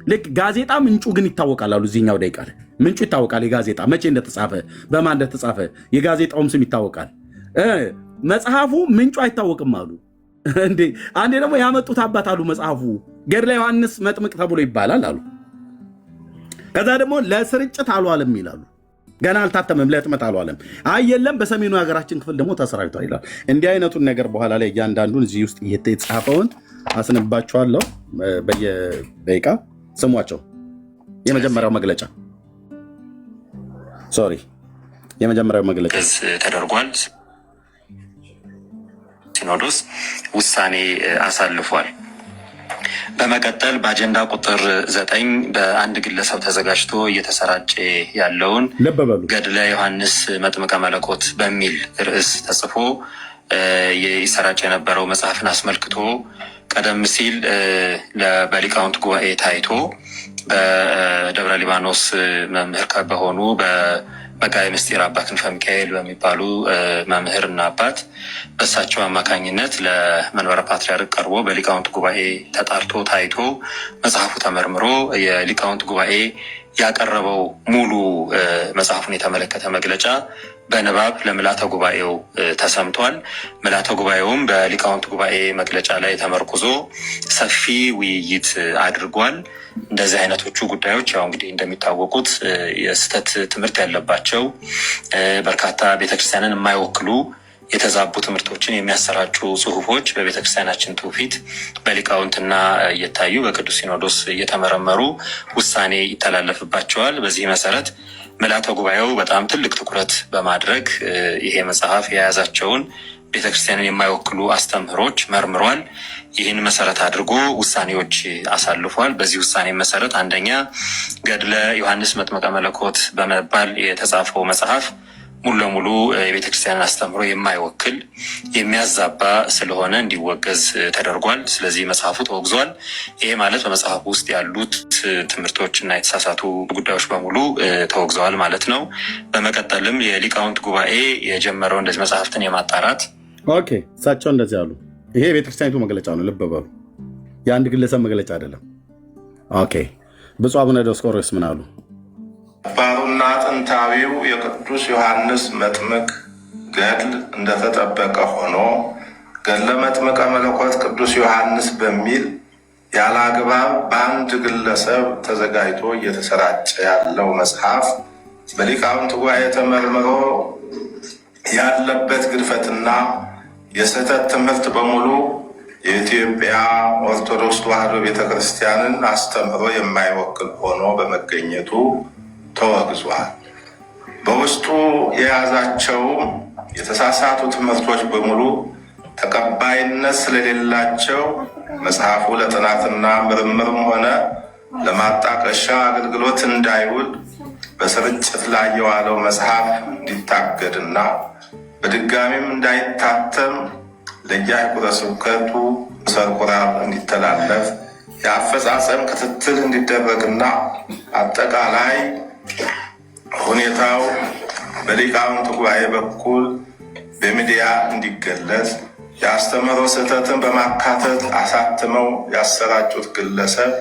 ልክ ጋዜጣ ምንጩ ግን ይታወቃል አሉ። እዚህኛው ደቂቃ ላይ ምንጩ ይታወቃል። የጋዜጣ መቼ እንደተጻፈ በማን እንደተጻፈ የጋዜጣውም ስም ይታወቃል። መጽሐፉ ምንጩ አይታወቅም አሉ። አንዴ ደግሞ ያመጡት አባት አሉ። መጽሐፉ ገድለ ዮሐንስ መጥምቅ ተብሎ ይባላል አሉ። ከዛ ደግሞ ለስርጭት አልዋለም ይላሉ። ገና አልታተመም፣ ለህትመት አልዋለም። አይ የለም በሰሜኑ የሀገራችን ክፍል ደግሞ ተሰራጭቷል ይላሉ። እንዲህ አይነቱን ነገር በኋላ ላይ እያንዳንዱን እዚህ ውስጥ የተጻፈውን አስነባችኋለሁ። በየደቂቃ ስሟቸው። የመጀመሪያው መግለጫ ተደርጓል። ሲኖዶስ ውሳኔ አሳልፏል። በመቀጠል በአጀንዳ ቁጥር 9 በአንድ ግለሰብ ተዘጋጅቶ እየተሰራጨ ያለውን ገድለ ዮሐንስ መጥምቀ መለኮት በሚል ርዕስ ተጽፎ ይሰራጭ የነበረው መጽሐፍን አስመልክቶ ቀደም ሲል በሊቃውንት ጉባኤ ታይቶ በደብረ ሊባኖስ መምህር በሆኑ በመጋቤ ምስጢር አባ ክንፈ ሚካኤል በሚባሉ መምህርና አባት በእሳቸው አማካኝነት ለመንበረ ፓትርያርክ ቀርቦ በሊቃውንት ጉባኤ ተጣርቶ ታይቶ መጽሐፉ ተመርምሮ የሊቃውንት ጉባኤ ያቀረበው ሙሉ መጽሐፉን የተመለከተ መግለጫ በንባብ ለምልዓተ ጉባኤው ተሰምቷል። ምልዓተ ጉባኤውም በሊቃውንት ጉባኤ መግለጫ ላይ ተመርኩዞ ሰፊ ውይይት አድርጓል። እንደዚህ አይነቶቹ ጉዳዮች ያው እንግዲህ እንደሚታወቁት የስህተት ትምህርት ያለባቸው በርካታ ቤተክርስቲያንን የማይወክሉ የተዛቡ ትምህርቶችን የሚያሰራጩ ጽሁፎች በቤተክርስቲያናችን ትውፊት በሊቃውንትና እየታዩ በቅዱስ ሲኖዶስ እየተመረመሩ ውሳኔ ይተላለፍባቸዋል። በዚህ መሰረት ምልዓተ ጉባኤው በጣም ትልቅ ትኩረት በማድረግ ይሄ መጽሐፍ የያዛቸውን ቤተክርስቲያንን የማይወክሉ አስተምህሮች መርምሯል። ይህን መሰረት አድርጎ ውሳኔዎች አሳልፏል። በዚህ ውሳኔ መሰረት አንደኛ ገድለ ዮሐንስ መጥምቀ መለኮት በመባል የተጻፈው መጽሐፍ ሙሉ ለሙሉ የቤተክርስቲያንን አስተምህሮ የማይወክል የሚያዛባ ስለሆነ እንዲወገዝ ተደርጓል። ስለዚህ መጽሐፉ ተወግዟል። ይሄ ማለት በመጽሐፉ ውስጥ ያሉት ትምህርቶችና የተሳሳቱ ጉዳዮች በሙሉ ተወግዘዋል ማለት ነው። በመቀጠልም የሊቃውንት ጉባኤ የጀመረው እንደዚህ መጽሐፍትን የማጣራት እሳቸው እንደዚህ አሉ። ይሄ የቤተክርስቲያኒቱ መግለጫ ነው። ልብ በሉ፣ የአንድ ግለሰብ መግለጫ አይደለም። ብፁዕ አቡነ ዲዮስቆሮስ ምን አሉ? ባሩና ጥንታዊው የቅዱስ ዮሐንስ መጥምቅ ገድል እንደተጠበቀ ሆኖ ገድለ መጥምቀ መለኮት ቅዱስ ዮሐንስ በሚል ያለ አግባብ በአንድ ግለሰብ ተዘጋጅቶ እየተሰራጨ ያለው መጽሐፍ በሊቃውንት ጉባኤ ተመርምሮ ያለበት ግድፈትና የስህተት ትምህርት በሙሉ የኢትዮጵያ ኦርቶዶክስ ተዋሕዶ ቤተክርስቲያንን አስተምህሮ የማይወክል ሆኖ በመገኘቱ ተወግዟል። በውስጡ የያዛቸው የተሳሳቱ ትምህርቶች በሙሉ ተቀባይነት ስለሌላቸው መጽሐፉ ለጥናትና ምርምርም ሆነ ለማጣቀሻ አገልግሎት እንዳይውል በስርጭት ላይ የዋለው መጽሐፍ እንዲታገድና በድጋሚም እንዳይታተም ለየአህጉረ ስብከቱ ሰርኩላር እንዲተላለፍ የአፈጻጸም ክትትል እንዲደረግና አጠቃላይ ሁኔታው በሊቃውንት ጉባኤ በኩል በሚዲያ እንዲገለጽ የአስተምህሮ ስህተትን በማካተት አሳትመው ያሰራጩት ግለሰብ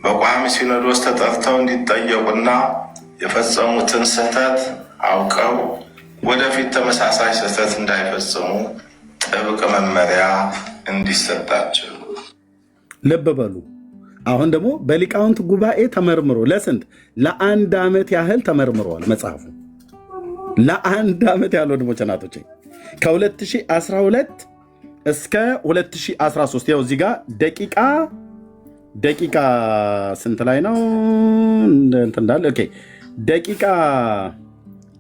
በቋሚ ሲኖዶስ ተጠርተው እንዲጠየቁና የፈጸሙትን ስህተት አውቀው ወደፊት ተመሳሳይ ስህተት እንዳይፈጽሙ ጥብቅ መመሪያ እንዲሰጣቸው። ልብ በሉ። አሁን ደግሞ በሊቃውንት ጉባኤ ተመርምሮ ለስንት ለ1 ዓመት ያህል ተመርምረዋል። መጽሐፉ ለ1 ዓመት ያህል ወንድሞች እናቶች ከ2012 እስከ 2013 ያው እዚህ ጋር ደቂቃ ስንት ላይ ነው እንትን እንዳለ ደቂቃ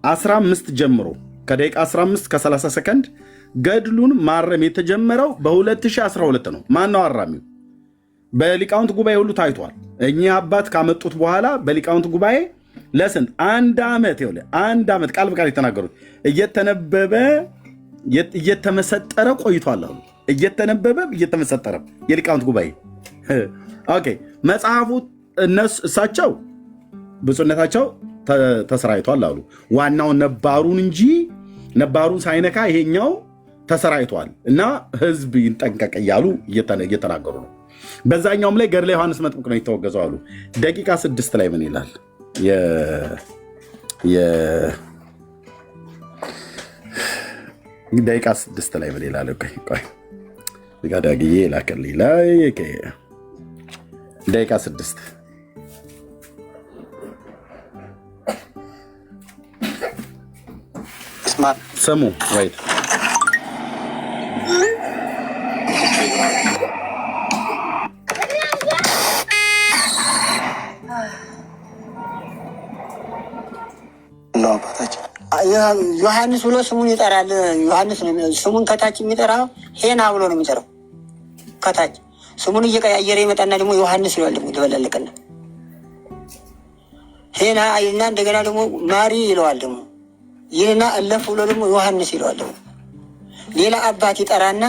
15 ጀምሮ ከደቂቃ 15 ከ30 ሰከንድ ገድሉን ማረም የተጀመረው በ2012 ነው። ማነው አራሚው? በሊቃውንት ጉባኤ ሁሉ ታይቷል። እኚህ አባት ካመጡት በኋላ በሊቃውንት ጉባኤ ለስንት አንድ ዓመት ቃል በቃል የተናገሩት እየተነበበ እየተመሰጠረ ቆይቷል አሉ። እየተነበበ እየተመሰጠረ የሊቃውንት ጉባኤ ኦኬ። መጽሐፉ እሳቸው ብፁዕነታቸው ተሰራይቷል አሉ። ዋናው ነባሩን እንጂ ነባሩን ሳይነካ ይሄኛው ተሰራይቷል እና ህዝብ ይንጠንቀቅ እያሉ እየተናገሩ ነው። በዛኛውም ላይ ገድለ ዮሐንስ መጥምቅ ነው የተወገዘው አሉ። ደቂቃ 6 ላይ ምን ይላል? ደቂቃ 6 ላይ ምን ይላል? ጋዳግዬ ላከልኝ ላይ ደቂቃ 6 ስሙ ወይት ዮሐንስ ብሎ ስሙን ይጠራል። ዮሐንስ ስሙን ከታች የሚጠራው ሄና ብሎ ነው የሚጠራው። ከታች ስሙን እየቀያየረ ይመጣና ደግሞ ዮሐንስ ይለዋል። ደግሞ ይደበላለቀና ሄና አይና እንደገና ደግሞ ማሪ ይለዋል። ደግሞ ይህና እለፍ ብሎ ደግሞ ዮሐንስ ይለዋል። ደግሞ ሌላ አባት ይጠራና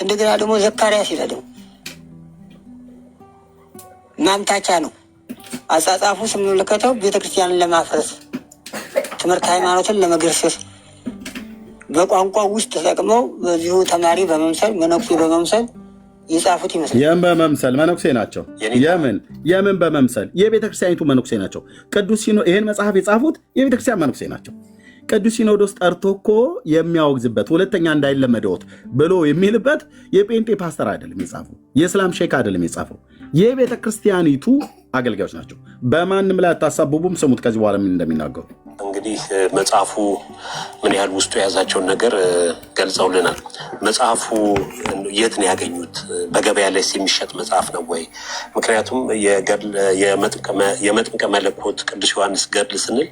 እንደገና ደግሞ ዘካርያስ ይላል። ደግሞ ማምታቻ ነው አጻጻፉ። ስንመለከተው ቤተክርስቲያንን ለማፍረስ ትምህርት ሃይማኖትን ለመገርሰስ በቋንቋ ውስጥ ተጠቅመው በዚሁ ተማሪ በመምሰል መነኩሴ በመምሰል የጻፉት ይመስላል። የምን በመምሰል መነኩሴ ናቸው? የምን በመምሰል የቤተክርስቲያኒቱ መነኩሴ ናቸው። ይህን መጽሐፍ የጻፉት የቤተክርስቲያን መነኩሴ ናቸው። ቅዱስ ሲኖዶስ ጠርቶ እኮ የሚያወግዝበት ሁለተኛ እንዳይለመደዎት ብሎ የሚልበት የጴንጤ ፓስተር አይደለም የጻፈው፣ የእስላም ሼክ አይደለም የጻፈው፣ የቤተ ክርስቲያኒቱ አገልጋዮች ናቸው። በማንም ላይ አታሳብቡም። ስሙት ከዚህ በኋላ ምን እንደሚናገሩ። እንግዲህ መጽሐፉ ምን ያህል ውስጡ የያዛቸውን ነገር ገልጸውልናል። መጽሐፉ የት ነው ያገኙት? በገበያ ላይ የሚሸጥ መጽሐፍ ነው ወይ? ምክንያቱም የመጥምቀ መለኮት ቅዱስ ዮሐንስ ገድል ስንል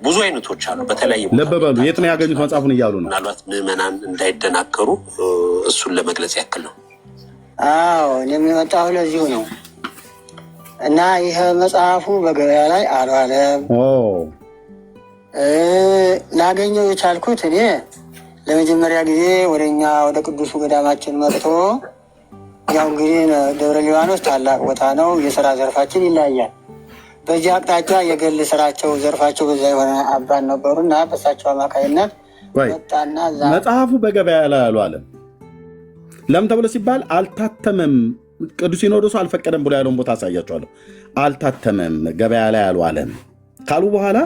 ብዙ አይነቶች አሉ። በተለያየ ልብ በሉ። የት ነው ያገኙት መጽሐፉን እያሉ ነው። ምናልባት ምዕመናን እንዳይደናገሩ እሱን ለመግለጽ ያክል ነው። አዎ የሚመጣው ለዚሁ ነው እና ይህ መጽሐፉ በገበያ ላይ አልዋለም። ላገኘው የቻልኩት እኔ ለመጀመሪያ ጊዜ ወደኛ ወደ ቅዱሱ ገዳማችን መጥቶ ያው እንግዲህ ደብረ ሊባኖስ ታላቅ ቦታ ነው። የስራ ዘርፋችን ይለያያል። በዚህ አቅጣጫ የገል ስራቸው ዘርፋቸው በዛ የሆነ አባን ነበሩ እና በሳቸው አማካይነት መጣና መጽሐፉ በገበያ ላይ አልዋለም። ለምን ተብሎ ሲባል አልታተመም። ቅዱስ ሲኖዶሱ አልፈቀደም ብሎ ያለውን ቦታ አሳያቸዋለሁ። አልታተመም፣ ገበያ ላይ አልዋለም ካሉ በኋላ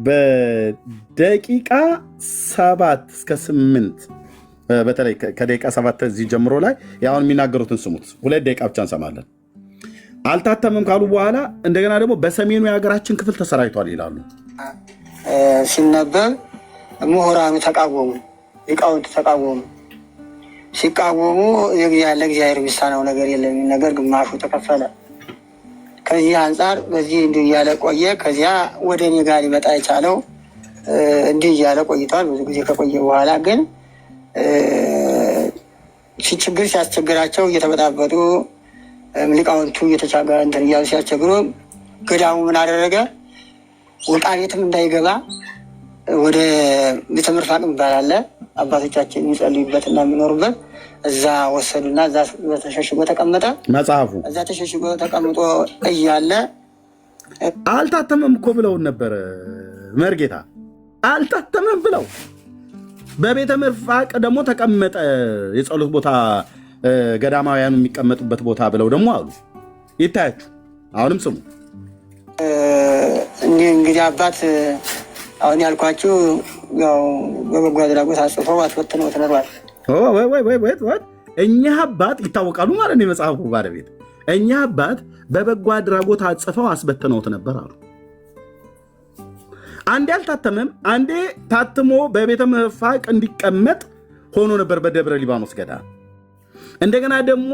በደቂቃ 7 እስከ 8 በተለይ ከደቂቃ 7 እዚህ ጀምሮ ላይ ያሁን የሚናገሩትን ስሙት። 2 ደቂቃ ብቻ እንሰማለን። አልታተመም ካሉ በኋላ እንደገና ደግሞ በሰሜኑ የሀገራችን ክፍል ተሰራይቷል ይላሉ። ሲነበብ ምሁራኑ ተቃወሙ፣ ሊቃውንት ተቃወሙ። ሲቃወሙ ለእግዚአብሔር የሚሳነው ነገር የለም ነገር ግማሹ ተከፈለ። ከዚህ አንጻር በዚህ እንዲህ እያለ ቆየ። ከዚያ ወደ እኔ ጋር ሊመጣ የቻለው እንዲህ እያለ ቆይቷል። ብዙ ጊዜ ከቆየ በኋላ ግን ችግር ሲያስቸግራቸው እየተበጣበጡ ሊቃውንቱ እንትን እያሉ ሲያስቸግሩ ገዳሙ ምን አደረገ? ወጣ ቤትም እንዳይገባ ወደ ቤተ ምርፋቅ ይባላል አባቶቻችን የሚጸልዩበት እና የሚኖሩበት እዛ ወሰዱና እዛ ተሸሽጎ ተቀመጠ። መጽሐፉ እዛ ተሸሽጎ ተቀምጦ እያለ አልታተመም እኮ ብለውን ነበር። መርጌታ አልታተመም ብለው በቤተ ምርፋቅ ደግሞ ተቀመጠ። የጸሎት ቦታ ገዳማውያኑ የሚቀመጡበት ቦታ ብለው ደግሞ አሉ። ይታያችሁ። አሁንም ስሙ። እንግዲህ አባት አሁን ያልኳችሁ ያው በበጎ አድራጎት አጽፈው አትበትነው ተነሯል። እኛ አባት ይታወቃሉ ማለት ነው። የመጽሐፉ ባለቤት እኛ አባት በበጎ አድራጎት አጽፈው አስበትነውት ነበር አሉ። አንዴ አልታተመም፣ አንዴ ታትሞ በቤተ ምርፋቅ እንዲቀመጥ ሆኖ ነበር በደብረ ሊባኖስ ገዳም። እንደገና ደግሞ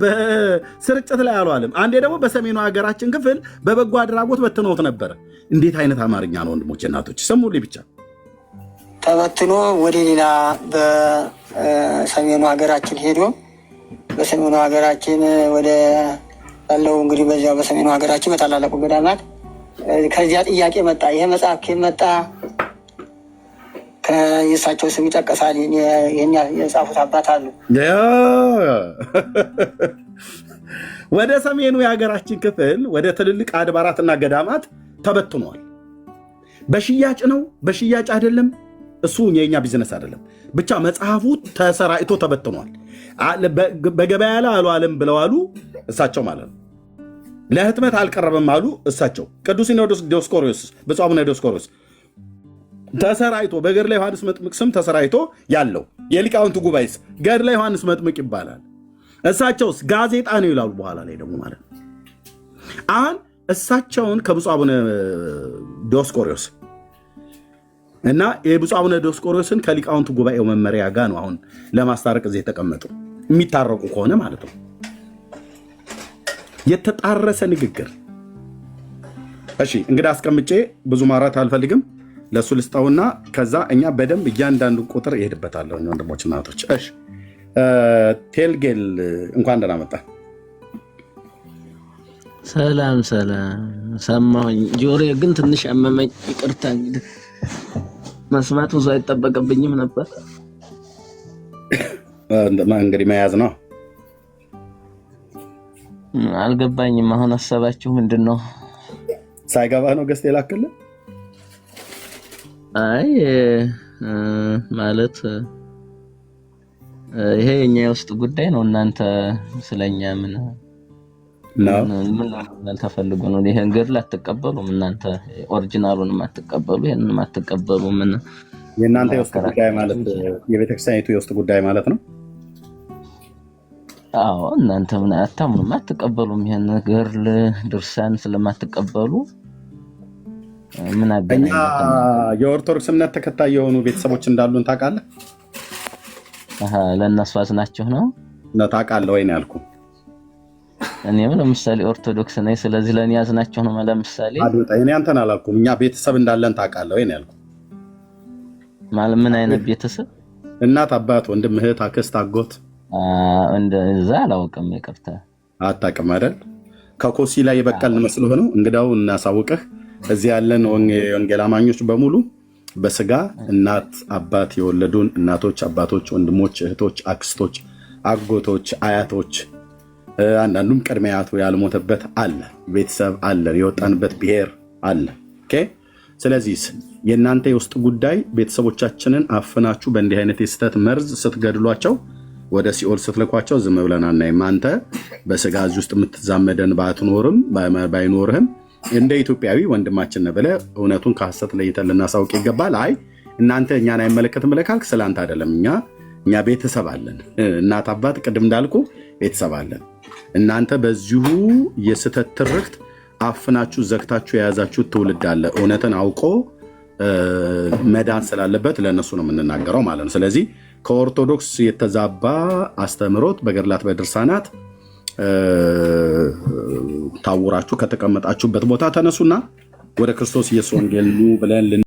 በስርጭት ላይ አልዋልም። አንዴ ደግሞ በሰሜኑ ሀገራችን ክፍል በበጎ አድራጎት በትነውት ነበረ። እንዴት አይነት አማርኛ ነው ወንድሞች እናቶች? ሰሙልኝ ብቻ ተበትኖ ወደ ሌላ በሰሜኑ ሀገራችን ሄዶ በሰሜኑ ሀገራችን ወደ ያለው እንግዲህ በዚያው በሰሜኑ ሀገራችን በታላላቁ ገዳማት ከዚያ ጥያቄ መጣ። ይሄ መጽሐፍ ከመጣ ከየሳቸው ስም ይጠቀሳል። ይሄን የጻፉት አባት አሉ። ወደ ሰሜኑ የሀገራችን ክፍል ወደ ትልልቅ አድባራትና ገዳማት ተበትኗል። በሽያጭ ነው በሽያጭ አይደለም፣ እሱ የኛ ቢዝነስ አይደለም። ብቻ መጽሐፉ ተሰራጭቶ ተበትኗል። በገበያ ላይ አልዋልም ብለዋሉ እሳቸው ማለት ነው። ለህትመት አልቀረበም አሉ እሳቸው። ቅዱስ ሲኖዶስ ዲዮስቆሮስ ብፁዕ አቡነ ዲዮስቆሮስ ተሰራይቶ በገድለ ዮሐንስ መጥምቅ ስም ተሰራይቶ ያለው የሊቃውንቱ ጉባኤስ ገድለ ዮሐንስ መጥምቅ ይባላል። እሳቸውስ ጋዜጣ ነው ይላሉ። በኋላ ላይ ደግሞ ማለት ነው አሁን እሳቸውን ከብፁዕ አቡነ ዲዮስቆሮስ እና የብፁዕ አቡነ ዲዮስቆሮስን ከሊቃውንቱ ጉባኤው መመሪያ ጋር ነው አሁን ለማስታረቅ እዚህ የተቀመጡ የሚታረቁ ከሆነ ማለት ነው። የተጣረሰ ንግግር። እሺ እንግዲህ አስቀምጬ ብዙ ማውራት አልፈልግም። ለሱ ልስጣውና ከዛ እኛ በደንብ እያንዳንዱ ቁጥር ይሄድበታለሁ። ወንድሞች እናቶች፣ እሺ ቴልጌል እንኳን ደህና መጣ። ሰላም ሰላም። ሰማሁኝ፣ ጆሮዬ ግን ትንሽ አመመኝ። ይቅርታ እንግዲህ መስማት ብዙ አይጠበቅብኝም ነበር። እንግዲህ መያዝ ነው። አልገባኝም። አሁን ሀሳባችሁ ምንድን ነው? ሳይገባ ነው ገዝተህ የላክልህ? አይ ማለት ይሄ የኛ የውስጥ ጉዳይ ነው። እናንተ ስለኛ ምን ተፈልጎ ነው? ይሄን ገድል አትቀበሉም እናንተ፣ ኦሪጂናሉንም አትቀበሉ፣ ይሄንንም አትቀበሉ። ምን የእናንተ የውስጥ ጉዳይ ማለት የቤተክርስቲያኒቱ የውስጥ ጉዳይ ማለት ነው? አዎ እናንተ ምን አታምኑም፣ አትቀበሉም። ይሄን ገድል ድርሳን ስለማትቀበሉ ምን አገናኝ? የኦርቶዶክስ እምነት ተከታይ የሆኑ ቤተሰቦች እንዳሉን ታውቃለህ? ለእነሱ አዝናችሁ ነው ታውቃለህ ወይ ነው ያልኩህ። እኔም ለምሳሌ ኦርቶዶክስ ነኝ፣ ስለዚህ ለእኔ አዝናችሁ ነው። ለምሳሌ እኔ አንተን አላልኩም። እኛ ቤተሰብ እንዳለን ታውቃለህ ወይ ነው ያልኩህ። ማለት ምን አይነት ቤተሰብ? እናት፣ አባት፣ ወንድም፣ እህት፣ አክስት፣ አጎት እንደዛ አላውቅም። ይቅርታ አታውቅም አይደል? ከኮሲ ላይ የበቀልን መስሎህ ነው። እንግዳው እናሳውቅህ። እዚህ ያለን የወንጌል አማኞች በሙሉ በስጋ እናት አባት የወለዱን እናቶች፣ አባቶች፣ ወንድሞች፣ እህቶች፣ አክስቶች፣ አጎቶች፣ አያቶች፣ አንዳንዱም ቅድመ አያቱ ያልሞተበት አለ፣ ቤተሰብ አለ፣ የወጣንበት ብሔር አለ። ኦኬ። ስለዚህ የእናንተ የውስጥ ጉዳይ ቤተሰቦቻችንን አፍናችሁ በእንዲህ አይነት የስህተት መርዝ ስትገድሏቸው ወደ ሲኦል ስትልኳቸው ዝም ብለን አናይም። አንተ በስጋ እዚህ ውስጥ የምትዛመደን ባትኖርም ባይኖርህም እንደ ኢትዮጵያዊ ወንድማችን ነህ ብለህ እውነቱን ከሐሰት ለይተን ልናሳውቅ ይገባል። አይ እናንተ እኛን አይመለከትም ብለህ ካልክ ስለአንተ አይደለም። እኛ ቤተሰብ አለን፣ እናት አባት፣ ቅድም እንዳልኩ ቤተሰብ አለን። እናንተ በዚሁ የስህተት ትርክት አፍናችሁ ዘግታችሁ የያዛችሁት ትውልድ አለ። እውነትን አውቆ መዳን ስላለበት ለእነሱ ነው የምንናገረው ማለት ነው። ስለዚህ ከኦርቶዶክስ የተዛባ አስተምሮት በገድላት በድርሳናት ታውራችሁ ከተቀመጣችሁበት ቦታ ተነሱና ወደ ክርስቶስ ኢየሱስ ወንጌል ኑ ብለን